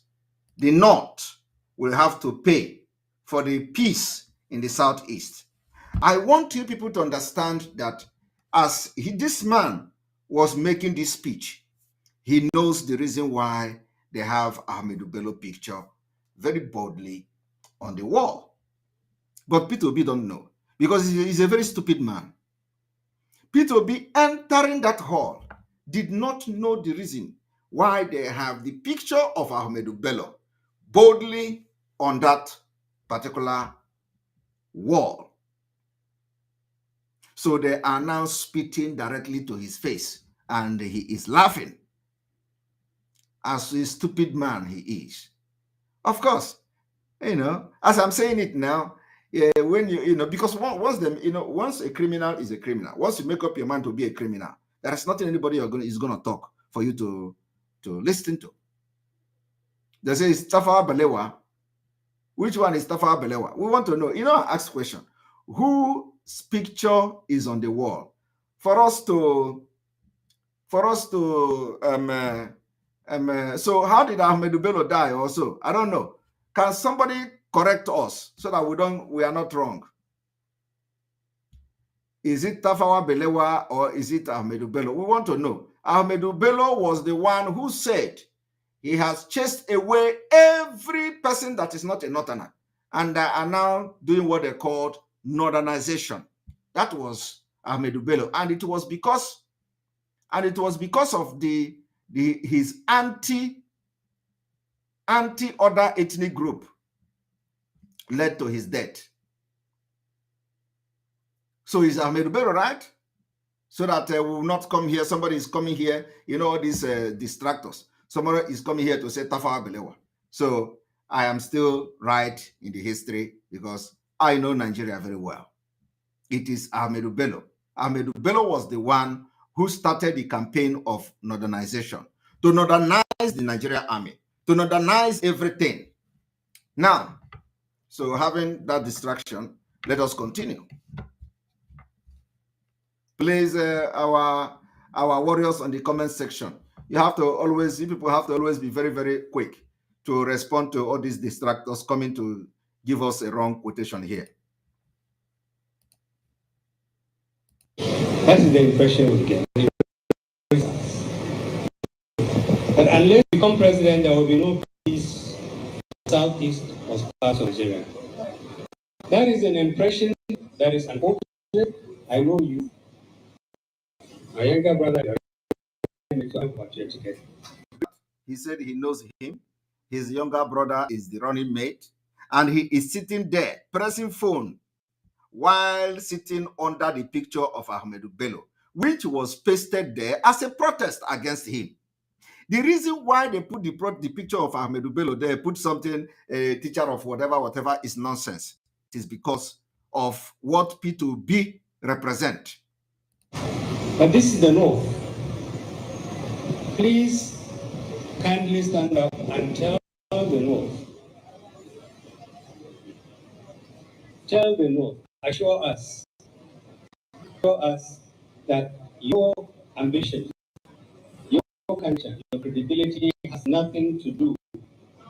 the North will have to pay for the peace in the Southeast. I want you people to understand that as this man was making this speech, he knows the reason why they have Ahmed Bello picture very boldly on the wall. But Peter Obi don't know because he's a very stupid man. Peter Obi entering that hall did not know the reason why they have the picture of Ahmed Bello boldly on that particular wall. So they are now spitting directly to his face and he is laughing as a stupid man he is. Of course, as I'm saying it now, when because once a criminal is a criminal, once you make up your mind to be a criminal, there is nothing anybody is going to talk for you to listen to. They say it's Tafawa Balewa. Which one is Tafawa Balewa? We want to know. Ask question. Whose picture is on the wall? For us to so how did Ahmed Bello die also? I don't know. Can somebody correct us so that we are not wrong? Is it Tafawa Balewa or is it Ahmed Bello? We want to know. Ahmed Bello was the one who said he has chased away every person that is not a northerner, and they are now doing what they called northernization. That was Ahmed Bello, and it was because of his anti-other ethnic group led to his death. So is Ahmed Bello right? So that we will not come here. Somebody is coming here, all these distractors. Somebody is coming here to say Tafawa Balewa. So I am still right in the history because I know Nigeria very well. It is Ahmed Bello. Ahmed Bello was the one who started the campaign of northernization, to northernize the Nigerian army, to northernize everything. Now, so having that distraction, let us continue. Please, our warriors on the comment section, you people have to always be very, very quick to respond to all these distractors coming to give us a wrong quotation here. That is the impression we get. But unless you become president, there will be no peace southeast or parts of Nigeria. That is an impression that is unfortunate. I know you. My younger brother, he said he knows him. His younger brother is the running mate, and he is sitting there pressing phone while sitting under the picture of Ahmed Bello, which was pasted there as a protest against him. The reason why they put the picture of Ahmed Bello there, put something, a teacher of whatever is nonsense. It is because of what P2B represent. But this is the law. Please kindly stand up and tell the North. Tell the North, assure us that your ambition, your culture, your credibility has nothing to do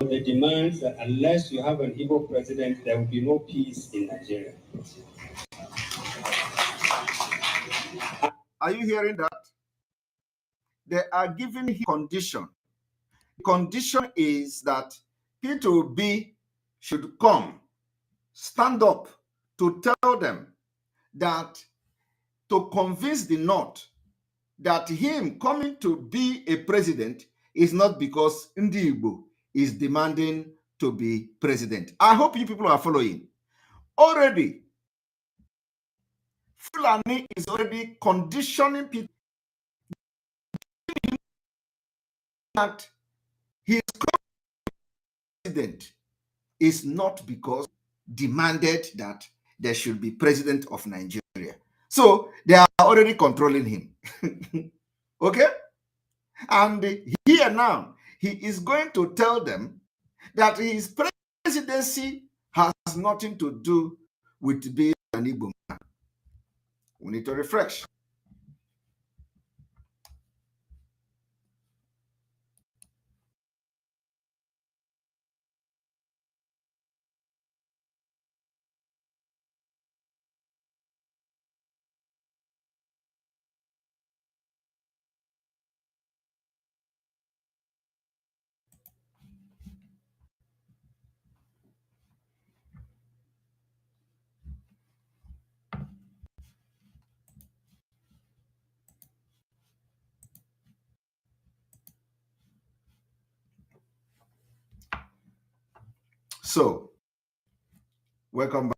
with the demands that unless you have an Igbo president, there will be no peace in Nigeria. Are you hearing that? They are giving him condition. The condition is that P2B should come, stand up to tell them that, to convince the North that him coming to be a president is not because Ndi Igbo is demanding to be president. I hope you people are following. Already, Fulani is already conditioning people that his president is not because demanded that there should be president of Nigeria. So they are already controlling him. Okay? And here now, he is going to tell them that his presidency has nothing to do with being an Igbo man. We need to refresh. So, welcome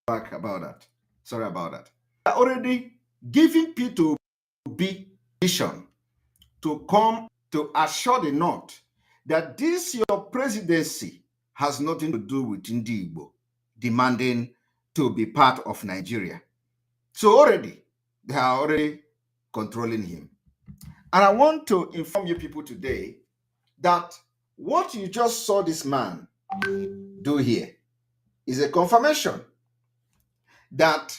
back about that. Sorry about that. They are already giving P2B vision to come to assure the North that this your presidency has nothing to do with Igbo demanding to be part of Nigeria. So already, they are already controlling him. And I want to inform you people today that what you just saw this man do here is a confirmation that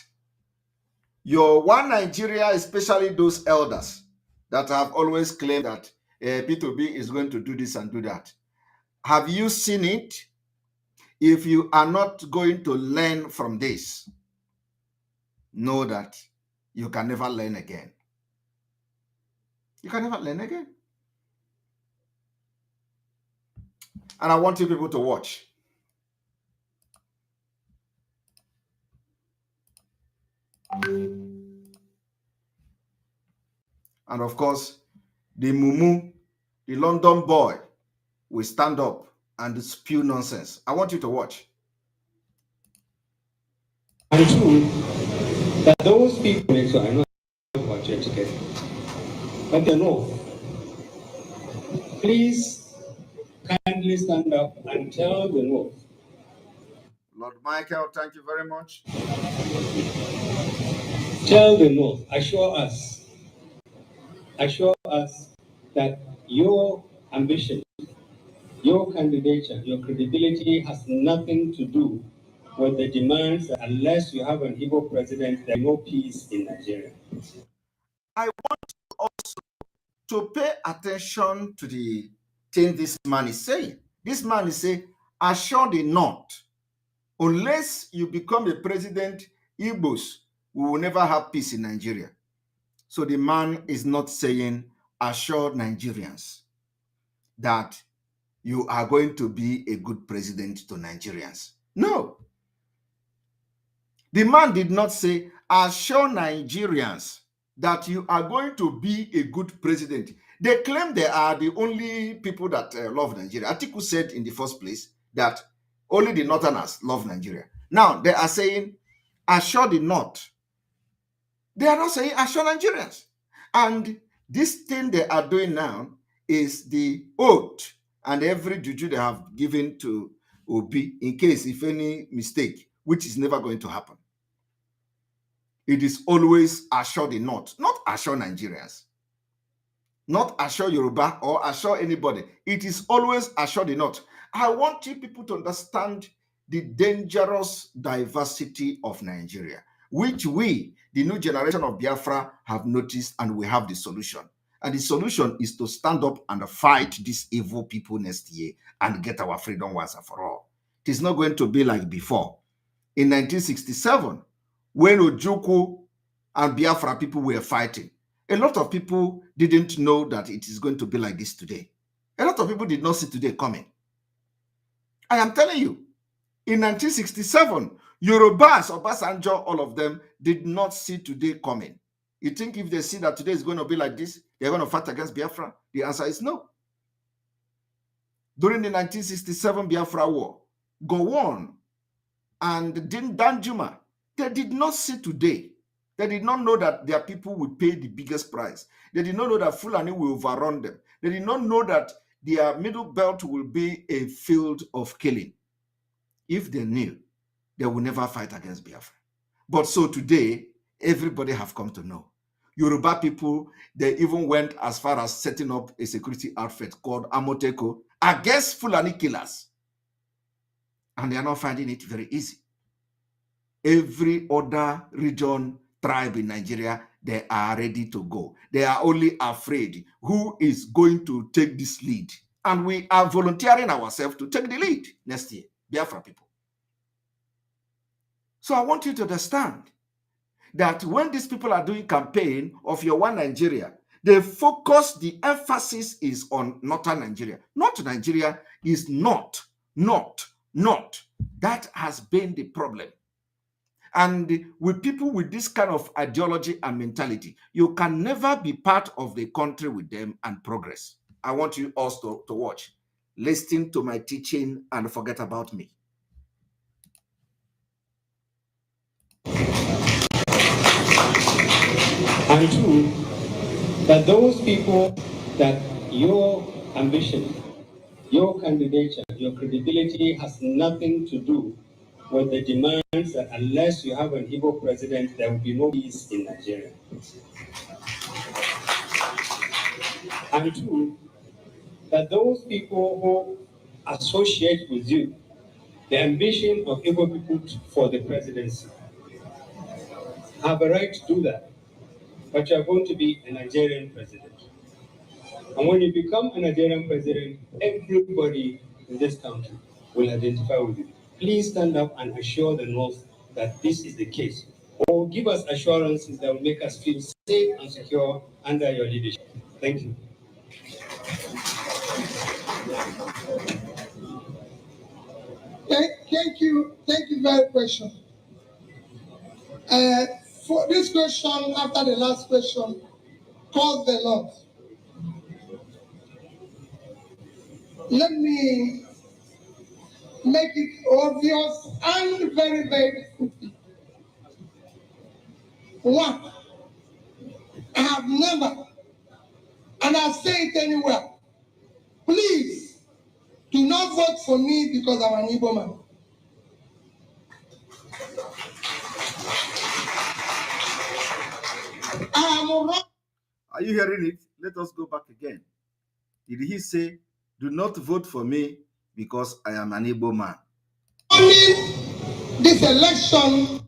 your one Nigeria, especially those elders that have always claimed that P2B is going to do this and do that. Have you seen it? If you are not going to learn from this, know that you can never learn again. You can never learn again. And I want you people to watch. And of course, the Mumu, the London boy, will stand up and spew nonsense. I want you to watch. And two, that those people, so I know what you're educated, but they know. Please kindly stand up and tell the North. Lord Michael, thank you very much. Tell the North, assure us that your ambition, your candidature, your credibility has nothing to do with the demands that unless you have an Igbo president, there is no peace in Nigeria. I want also to pay attention to the thing this man is saying. This man is saying, assure the North, unless you become a president, Igbos, we will never have peace in Nigeria. So the man is not saying, assure Nigerians that you are going to be a good president to Nigerians. No. The man did not say, assure Nigerians that you are going to be a good president. They claim they are the only people that love Nigeria. Atiku said in the first place that only the Northerners love Nigeria. Now they are saying, assure the North. They are not saying assure Nigerians. And this thing they are doing now is the oath and every juju they have given to Obi in case if any mistake, which is never going to happen. It is always assure the North, not assure Nigerians, not assure Yoruba or assure anybody. It is always assure the North. I want you people to understand the dangerous diversity of Nigeria, which we, the new generation of Biafra, have noticed, and we have the solution. And the solution is to stand up and fight these evil people next year and get our freedom once and for all. It is not going to be like before. In 1967, when Ojukwu and Biafra people were fighting, a lot of people didn't know that it is going to be like this today. A lot of people did not see today coming. I am telling you, in 1967, Yorubas, Obasanjo, all of them did not see today coming. You think if they see that today is going to be like this, they're going to fight against Biafra? The answer is no. During the 1967 Biafra War, Gowon and Danjuma, they did not see today. They did not know that their people would pay the biggest price. They did not know that Fulani will overrun them. They did not know that their middle belt will be a field of killing. If they knew, they will never fight against Biafra. But so today, everybody have come to know. Yoruba people, they even went as far as setting up a security outfit called Amoteko against Fulani killers. And they are not finding it very easy. Every other region, tribe in Nigeria, they are ready to go. They are only afraid who is going to take this lead. And we are volunteering ourselves to take the lead next year, Biafra people. So I want you to understand that when these people are doing campaign of your one Nigeria, they focus, the emphasis is on northern Nigeria. North Nigeria is not. That has been the problem. And with people with this kind of ideology and mentality, you can never be part of the country with them and progress. I want you also to watch. Listen to my teaching and forget about me. And two, that those people that your ambition, your candidature, your credibility has nothing to do with the demands that unless you have an Igbo president, there will be no peace in Nigeria. And two, that those people who associate with you the ambition of Igbo people for the presidency have a right to do that, but you are going to be a Nigerian president. And when you become a Nigerian president, everybody in this country will identify with you. Please stand up and assure the North that this is the case, or give us assurances that will make us feel safe and secure under your leadership. Thank you. Thank you very question. For this question, after the last question, caused a lot. Let me make it obvious and very, very quickly. One, I have never, and I'll say it anywhere, please do not vote for me because I'm an Igbo man. I am wrong. Are you hearing it? Let us go back again. Did he say, do not vote for me because I am an Igbo man? Only this election,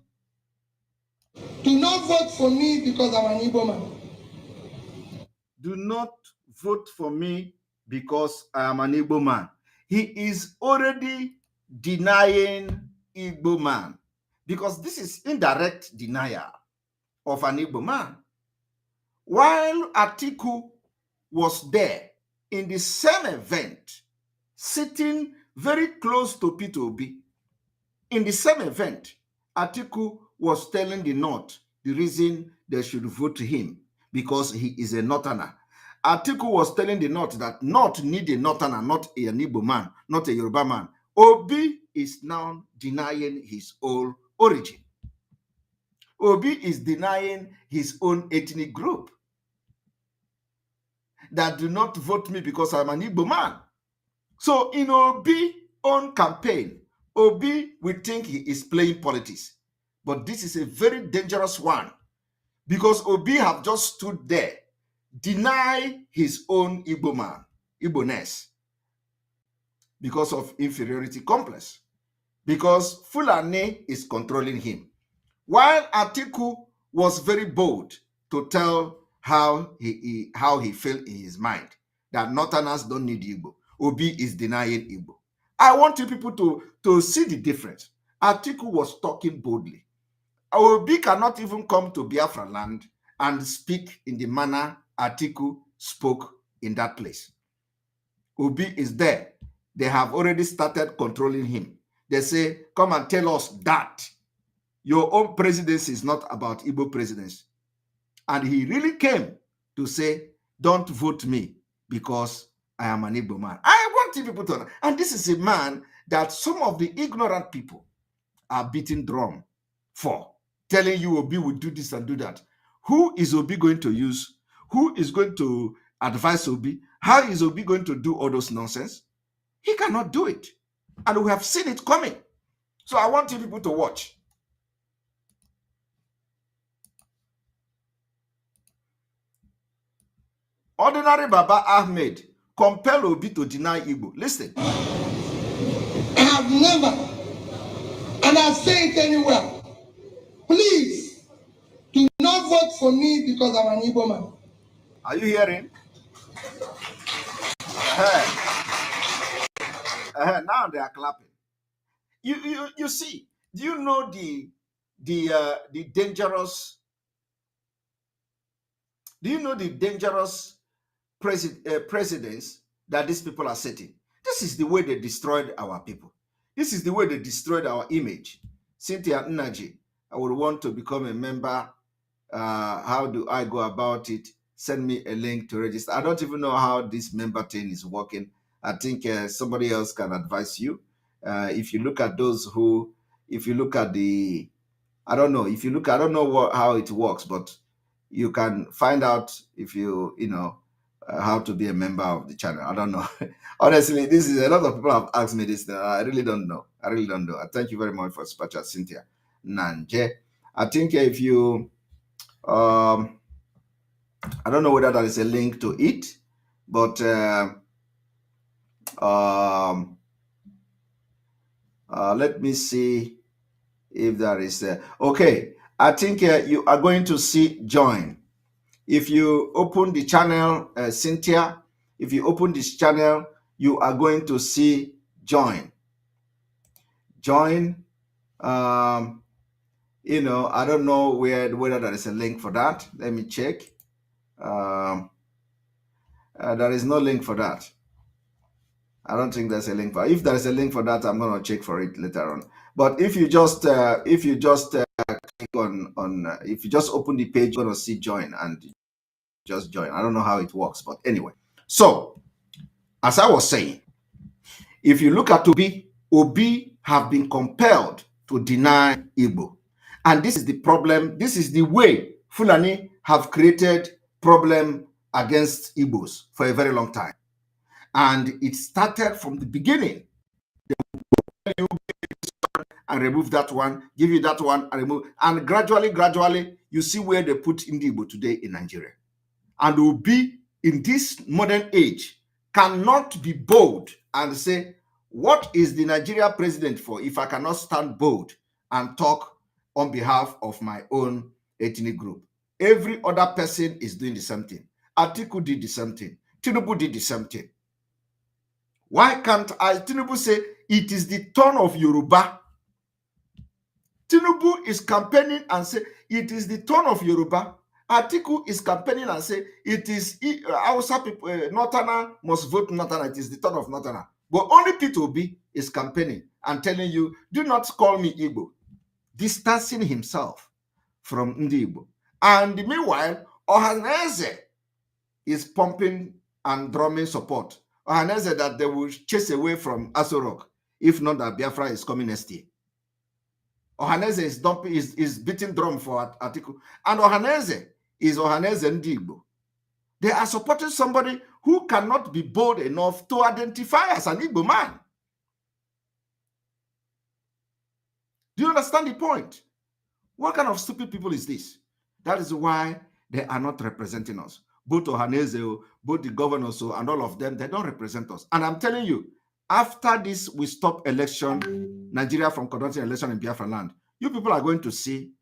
do not vote for me because I'm an Igbo man. Do not vote for me because I am an Igbo man. He is already denying Igbo man because this is indirect denial of an Igbo man. While Atiku was there in the same event, sitting very close to Peter Obi, in the same event, Atiku was telling the North the reason they should vote him because he is a Northerner. Atiku was telling the North that North need a Northerner, not an Igbo man, not a Yoruba man. Obi is now denying his own origin. Obi is denying his own ethnic group. That do not vote me because I'm an Igbo man. So in Obi's own campaign, Obi will think he is playing politics. But this is a very dangerous one because Obi have just stood there, deny his own Igbo man, Igbo-ness, because of inferiority complex, because Fulani is controlling him. While Atiku was very bold to tell how he felt in his mind, that Northerners don't need Igbo. Obi is denying Igbo. I want you people to see the difference. Atiku was talking boldly. Obi cannot even come to Biafra land and speak in the manner Atiku spoke in that place. Obi is there. They have already started controlling him. They say, come and tell us that your own presidency is not about Igbo presidency. And he really came to say, don't vote me because I am an Igbo man. I want you people to know. And this is a man that some of the ignorant people are beating drum for, telling you Obi will do this and do that. Who is Obi going to use? Who is going to advise Obi? How is Obi going to do all those nonsense? He cannot do it. And we have seen it coming. So I want you people to watch. Ordinary Baba Ahmed compel Obi to deny Igbo. Listen. I have never, and I say it anywhere, please do not vote for me because I'm an Igbo man. Are you hearing? Now they are clapping. You see, do you know the dangerous? Do you know the dangerous precedents that these people are setting? This is the way they destroyed our people. This is the way they destroyed our image. Cynthia Nnaji, I would want to become a member. How do I go about it? Send me a link to register. I don't even know how this member thing is working. I think somebody else can advise you. If you look at those who, if you look at the, I don't know, if you look, I don't know how it works, but you can find out if you know how to be a member of the channel. I don't know. Honestly, this is a lot of people have asked me this. I really don't know. I thank you very much for super chat, Cynthia Nanje. I think if you I don't know whether there is a link to it, but let me see if there is okay. I think you are going to see join. If you open the channel, Cynthia, if you open this channel, you are going to see join. Join. You know, I don't know whether there is a link for that. Let me check. There is no link for that. I don't think there's a link for. If there is a link for that, I'm gonna check for it later on. But if you just click on if you just open the page, you're gonna see join and just join. I don't know how it works, but anyway. So, as I was saying, if you look at Obi have been compelled to deny Igbo, and this is the problem. This is the way Fulani have created problem against Igbos for a very long time. And it started from the beginning. They will and remove that one, give you that one, and remove. And gradually, you see where they put Igbo today in Nigeria. And will be in this modern age, cannot be bold and say, what is the Nigeria president for if I cannot stand bold and talk on behalf of my own ethnic group? Every other person is doing the same thing. Atiku did the same thing. Tinubu did the same thing. Why can't Tinubu say it is the turn of Yoruba? Tinubu is campaigning and say it is the turn of Yoruba. Atiku is campaigning and say it is Hausa people, Northerner must vote Northerner. It is the turn of Northerner. But only P2B is campaigning and telling you, do not call me Igbo, distancing himself from Ndi Igbo. And meanwhile, Ohaneze is pumping and drumming support. Ohaneze that they will chase away from Aso Rock, if not that Biafra is coming next year. Ohaneze is beating drum for Atiku. And Ohaneze is Ohaneze Ndi Igbo. They are supporting somebody who cannot be bold enough to identify as an Igbo man. Do you understand the point? What kind of stupid people is this? That is why they are not representing us. Both Ohaneze, both the governors, and all of them, they don't represent us. And I'm telling you, after this, we stop election, Nigeria from conducting election in Biafra land, you people are going to see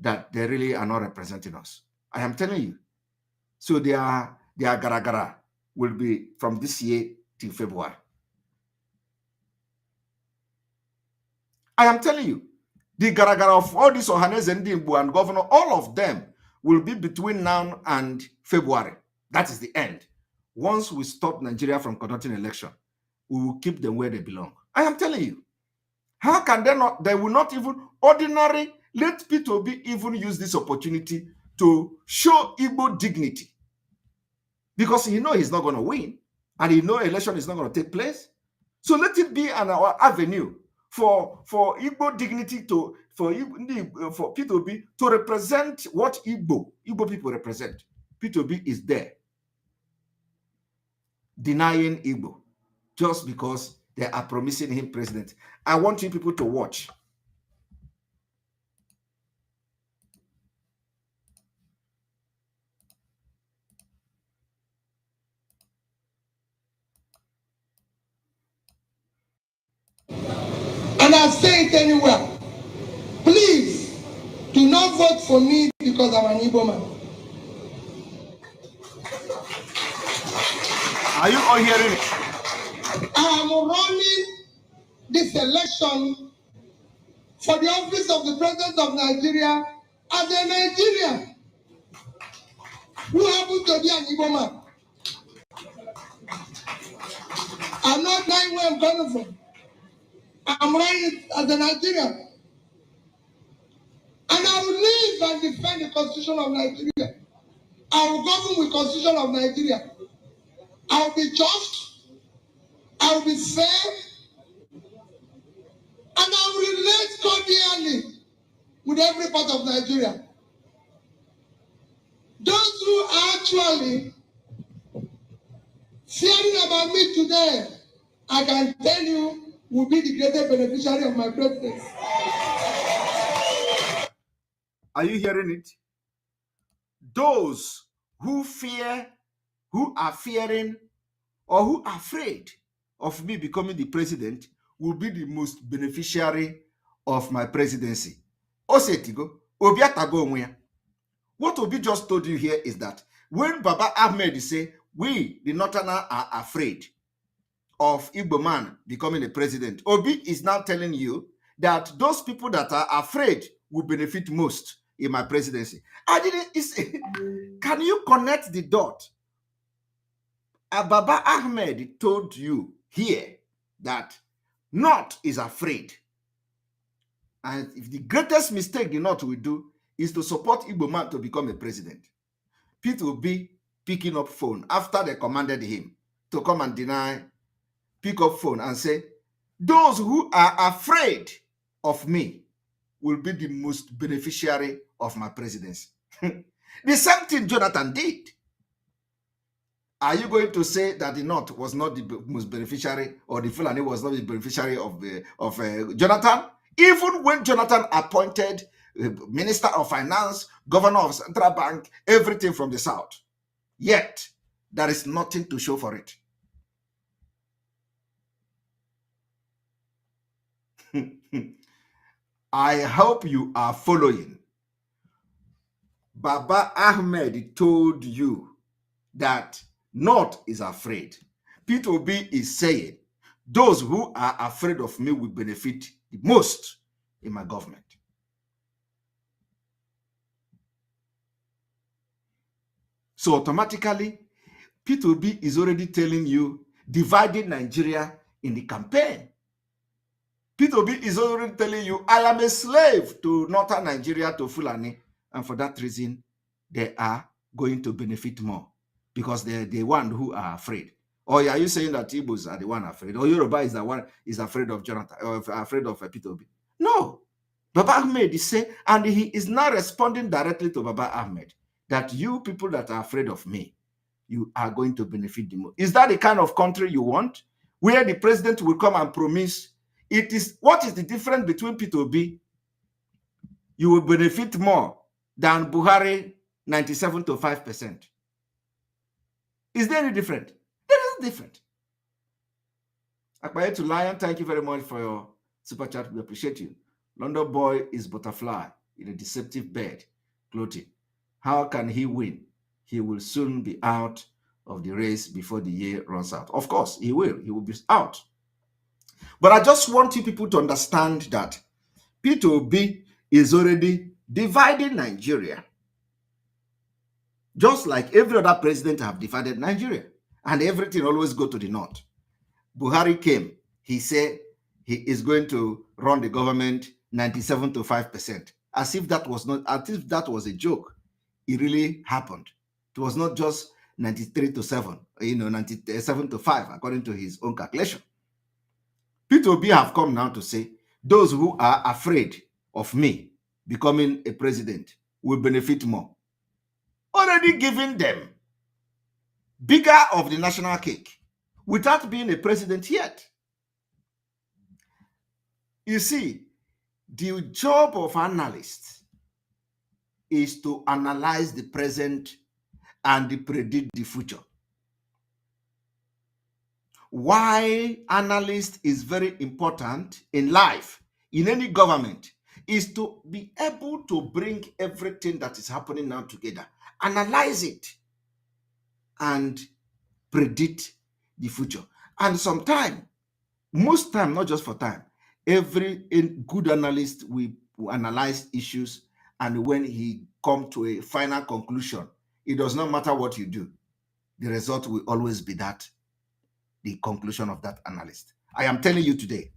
that they really are not representing us. I am telling you. So their gara-gara will be from this year till February. I am telling you, the gara-gara of all these Ohaneze Ndimbu and governor, all of them will be between now and February. That is the end. Once we stop Nigeria from conducting election, we will keep them where they belong. I am telling you. How can they not? They will not even ordinary. Let P2B even use this opportunity to show Igbo dignity. Because he knows he's not going to win. And he knows election is not going to take place. So let it be an avenue for Igbo dignity for P2B to represent what Igbo people represent. P2B is there denying Igbo just because they are promising him president. I want you people to watch. And I say it anywhere. Please do not vote for me because I'm an Igbo man. Are you all hearing it? I am running this election for the office of the President of Nigeria as a Nigerian who happens to be an Igbo man. I'm not knowing where I'm coming from. I'm running as a Nigerian. And I will live and defend the Constitution of Nigeria. I will govern with the Constitution of Nigeria. I will be just. I will be fair. And I will relate cordially with every part of Nigeria. Those who are actually fearing about me today, I can tell you, will be the greatest beneficiary of my presidency. Are you hearing it? Those who fear, who are fearing, or who are afraid of me becoming the president will be the most beneficiary of my presidency. Osetigo, Obiatago onwe ya. What Obi just told you here is that when Baba Ahmed say, we, the Northerners, are afraid of Igbo man becoming a president, Obi is now telling you that those people that are afraid will benefit most in my presidency. Can you connect the dot? Baba Ahmed told you here that North is afraid. And if the greatest mistake the North will do is to support Igbo man to become a president, Pete will be picking up phone after they commanded him to come and pick up phone and say, those who are afraid of me will be the most beneficiary of my presidency. The same thing Jonathan did. Are you going to say that the North was not the most beneficiary, or the Fulani was not the beneficiary of Jonathan? Even when Jonathan appointed Minister of Finance, Governor of Central Bank, everything from the South, yet there is nothing to show for it. I hope you are following. Baba Ahmed told you that North is afraid. Peter Obi is saying, those who are afraid of me will benefit the most in my government. So automatically, Peter Obi is already telling you, dividing Nigeria in the campaign. Peter Obi is already telling you, I am a slave to Northern Nigeria, to Fulani, and for that reason, they are going to benefit more because they're the one who are afraid. Or are you saying that Igbos are the one afraid? Or Yoruba is the one is afraid of Jonathan, or afraid of Peter Obi? No. Baba Ahmed is saying, and he is now responding directly to Baba Ahmed, that you people that are afraid of me, you are going to benefit the most. Is that the kind of country you want? Where the president will come and promise, it is, what is the difference between Peter Obi? You will benefit more than Buhari 97 to 5%. Is there any different? There is different. Akbaye to Lion, thank you very much for your super chat. We appreciate you. London boy is butterfly in a deceptive bed clothing. How can he win? He will soon be out of the race before the year runs out. Of course, he will. He will be out. But I just want you people to understand that Peter Obi is already dividing Nigeria, just like every other president have divided Nigeria, and everything always go to the north. Buhari came, he said he is going to run the government 97 to 5%, as if that was not, as if that was a joke. It really happened. It was not just 93 to 7, 97 to 5, according to his own calculation. Peter Obi have come now to say, those who are afraid of me becoming a president will benefit more. Already giving them bigger of the national cake without being a president yet. You see, the job of analysts is to analyze the present and predict the future. Why analyst is very important in life, in any government, is to be able to bring everything that is happening now together, analyze it, and predict the future. And sometimes, most time, not just for time, every good analyst will analyze issues, and when he come to a final conclusion, it does not matter what you do, the result will always be that, the conclusion of that analyst. I am telling you today,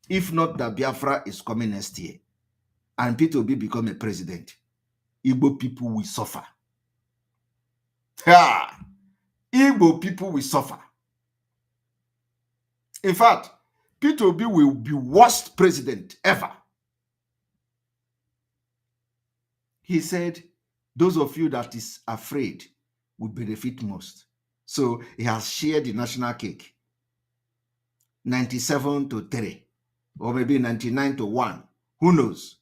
if not that Biafra is coming next year, and Peter Obi become a president, Igbo people will suffer. Igbo people will suffer. In fact, Peter Obi will be worst president ever. He said, those of you that is afraid will benefit most. So he has shared the national cake. 97-3, or maybe 99-1. Who knows?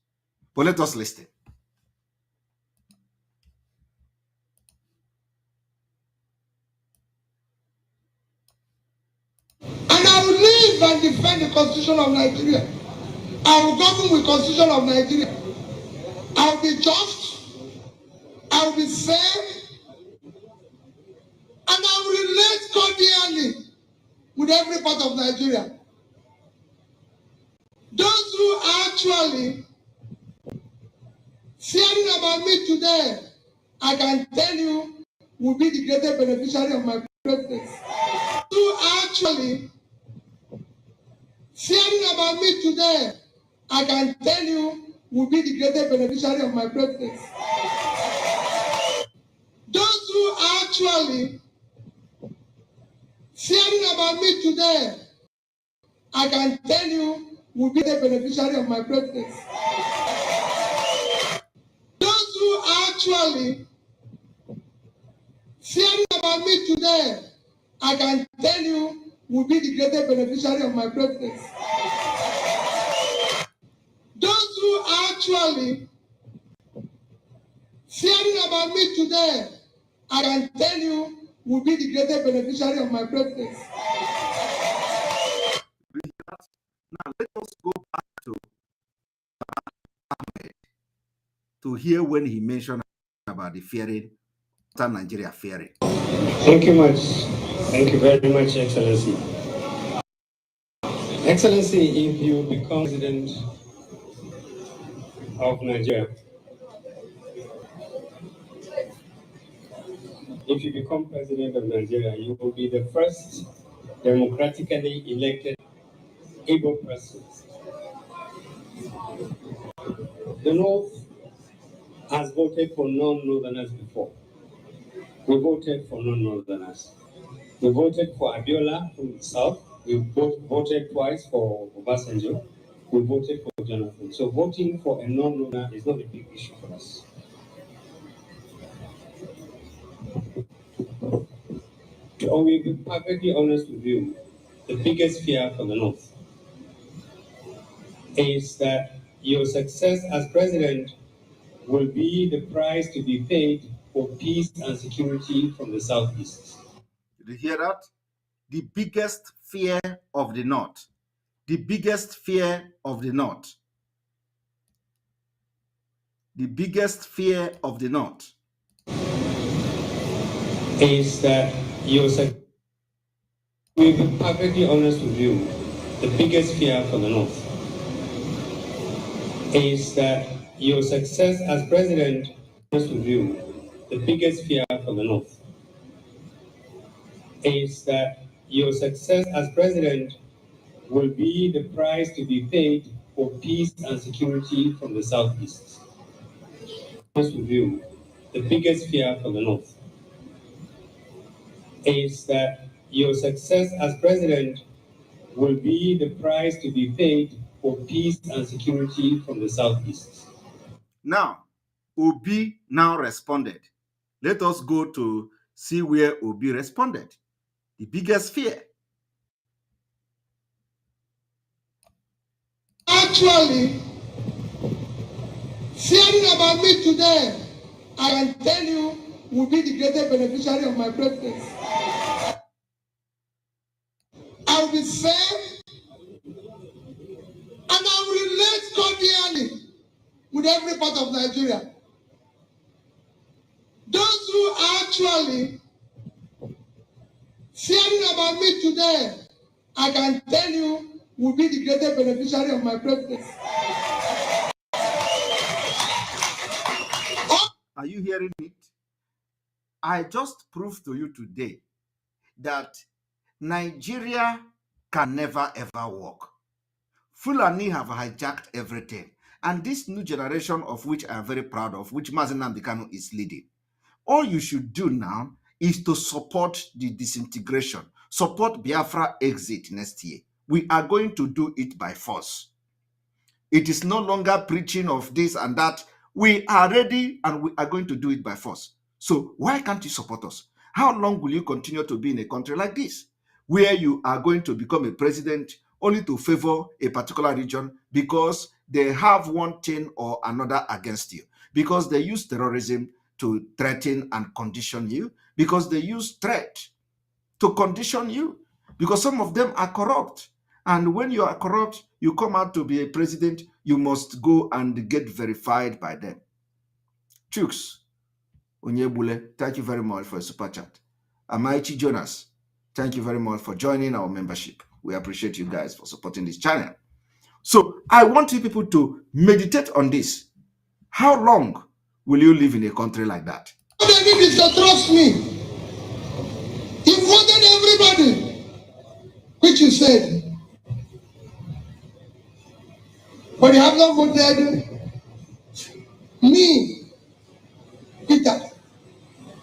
But let us listen. And I will live and defend the Constitution of Nigeria. I will govern with the Constitution of Nigeria. I will be just. I will be fair. And I will relate cordially with every part of Nigeria. Those who are actually fearing about me today, I can tell you, will be the greatest beneficiary of my greatness. Those who are actually fearing about me today, I can tell you, will be the greatest beneficiary of my greatness. Those who are actually fearing about me today, I can tell you, will be the beneficiary of my greatness. Those who are actually fearing about me today, I can tell you, will be the greatest beneficiary of my greatness. Those who are actually fearing about me today, I can tell you, will be the greatest beneficiary of my greatness. Now let us go back to Ahmed to hear when he mentioned about the fearing, Nigeria fearing. Thank you much. Thank you very much, Excellency. Excellency, if you become president of Nigeria, if you become president of Nigeria, you will be the first democratically elected able person. The North has voted for non-Northerners before. We voted for non-Northerners. We voted for Abiola from the South. We voted twice for Obasanjo. We voted for Jonathan. So voting for a non-Northerner is not a big issue for us. I will be perfectly honest with you. The biggest fear for the North is that your success as president will be the price to be paid for peace and security from the Southeast. Did you hear that? The biggest fear of the North. The biggest fear of the North. The biggest fear of the North is that your success. We'll be perfectly honest with you. The biggest fear for the North is that your success as president, honest with you, the biggest fear for the North is that your success as president will be the price to be paid for peace and security from the Southeast. Honest with you, the biggest fear for the North is that your success as president will be the price to be paid for peace and security from the Southeast. Now, Obi now responded. Let us go to see where Obi responded. The biggest fear. Actually, fearing about me today, I can tell you, will be the greatest beneficiary of my greatness. I will be fair, and I will relate cordially with every part of Nigeria. Those who are actually fearing about me today, I can tell you, will be the greatest beneficiary of my greatness. Are you hearing it? I just proved to you today that Nigeria can never ever work. Fulani have hijacked everything. And this new generation of which I am very proud of, which Mazen Nnamdi Kanu is leading, all you should do now is to support the disintegration, support Biafra exit next year. We are going to do it by force. It is no longer preaching of this and that. We are ready and we are going to do it by force. So why can't you support us? How long will you continue to be in a country like this, where you are going to become a president only to favor a particular region because they have one thing or another against you, because they use terrorism to threaten and condition you, because they use threat to condition you, because some of them are corrupt. And when you are corrupt, you come out to be a president, you must go and get verified by them. Chooks Onyebule, thank you very much for a super chat. Amaichi Jonas, thank you very much for joining our membership. We appreciate you guys for supporting this channel. So I want you people to meditate on this. How long will you live in a country like that? What I need is to trust me. He voted everybody, which you said. But you have not voted me, Peter.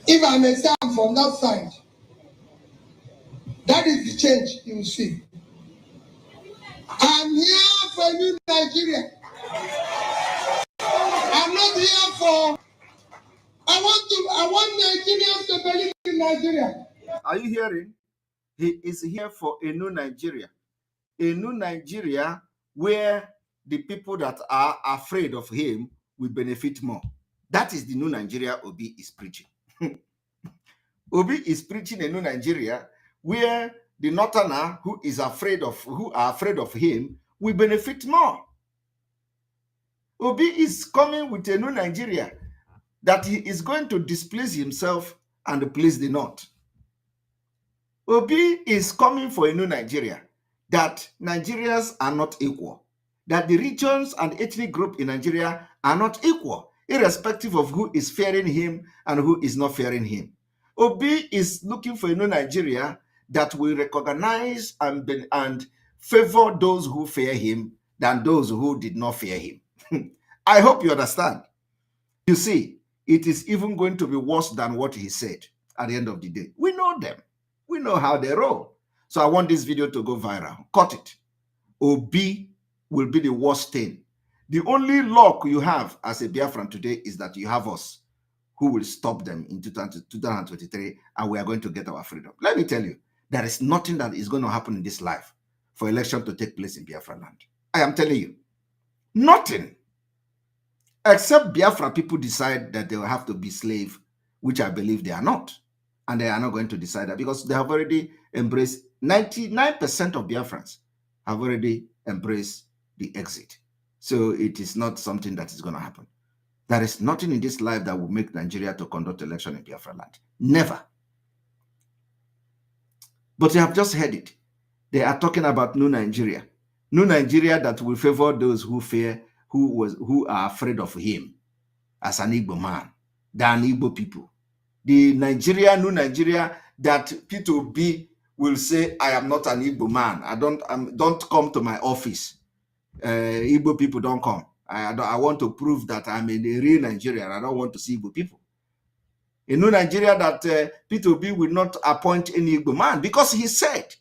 If I may stand from that side, that is the change you will see. I'm here for you, Nigeria. I'm not here for. I want Nigerians to believe in Nigeria. Are you hearing? He is here for a new Nigeria. A new Nigeria where the people that are afraid of him will benefit more. That is the new Nigeria Obi is preaching. Obi is preaching a new Nigeria where the Northerner who are afraid of him will benefit more. Obi is coming with a new Nigeria that he is going to displease himself and please the North. Obi is coming for a new Nigeria, that Nigerians are not equal, that the regions and ethnic group in Nigeria are not equal, irrespective of who is fearing him and who is not fearing him. Obi is looking for a new Nigeria that will recognize and favor those who fear him than those who did not fear him. I hope you understand. You see, it is even going to be worse than what he said at the end of the day. We know them. We know how they roll. So I want this video to go viral. Cut it. Obi will be the worst thing. The only luck you have as a Biafran today is that you have us who will stop them in 2023, and we are going to get our freedom. Let me tell you, there is nothing that is going to happen in this life for election to take place in Biafra land. I am telling you, nothing. Except Biafra people decide that they will have to be slave, which I believe they are not. And they are not going to decide that because they have already embraced, 99% of Biafrans have already embraced the exit. So it is not something that is going to happen. There is nothing in this life that will make Nigeria to conduct election in Biafra land. Never. But you have just heard it. They are talking about new Nigeria. New Nigeria that will favor those who fear, who are afraid of him as an Igbo man, than Igbo people. The new Nigeria that P2B will say, I am not an Igbo man. Don't come to my office. Igbo people don't come. I want to prove that I'm a real Nigerian. I don't want to see Igbo people. A new Nigeria that P2B will not appoint any Igbo man because he said,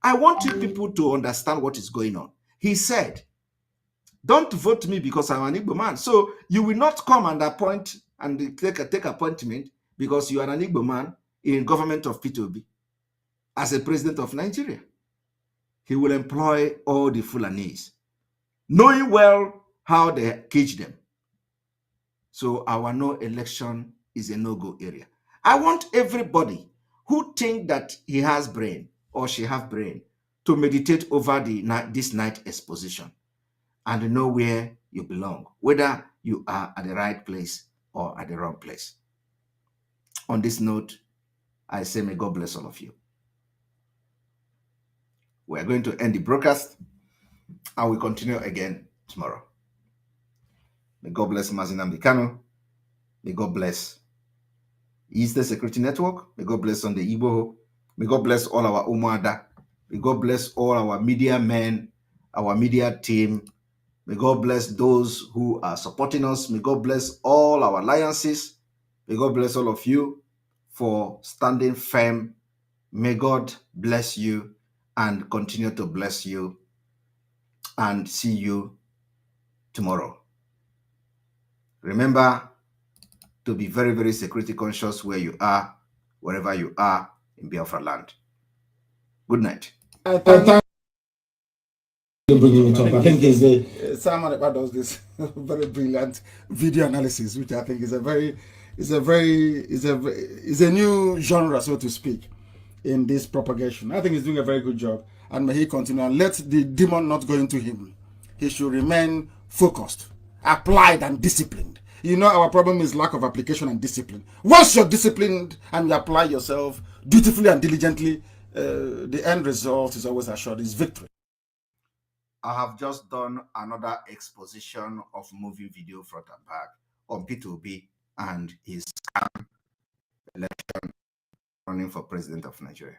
I want you people to understand what is going on. He said, don't vote me because I'm an Igbo man. So you will not come and appoint and take appointment because you are an Igbo man in government of P2B as a president of Nigeria. He will employ all the Fulanis, knowing well how they cage them. So our no election is a no-go area. I want everybody who think that he has brain or she have brain to meditate over this night exposition and know where you belong, whether you are at the right place or at the wrong place. On this note, I say may God bless all of you. We are going to end the broadcast and we'll continue again tomorrow. May God bless Mazinam Kano. May God bless Eastern Security Network. May God bless on the Igbo. May God bless all our Umuada. May God bless all our media men, our media team. May God bless those who are supporting us. May God bless all our alliances. May God bless all of you for standing firm. May God bless you and continue to bless you. And see you tomorrow. Remember to be very, very security conscious where you are, wherever you are in Biafra land. Good night. I think Simon Ekpa does this very brilliant video analysis, which I think is a new genre, so to speak, in this propagation. I think he's doing a very good job, and may he continue and let the demon not go into him. He should remain focused, applied, and disciplined. You know, our problem is lack of application and discipline. Once you're disciplined and you apply yourself dutifully and diligently, the end result is always assured, is victory. I have just done another exposition of movie video front and back on P2B and his scam election running for president of Nigeria.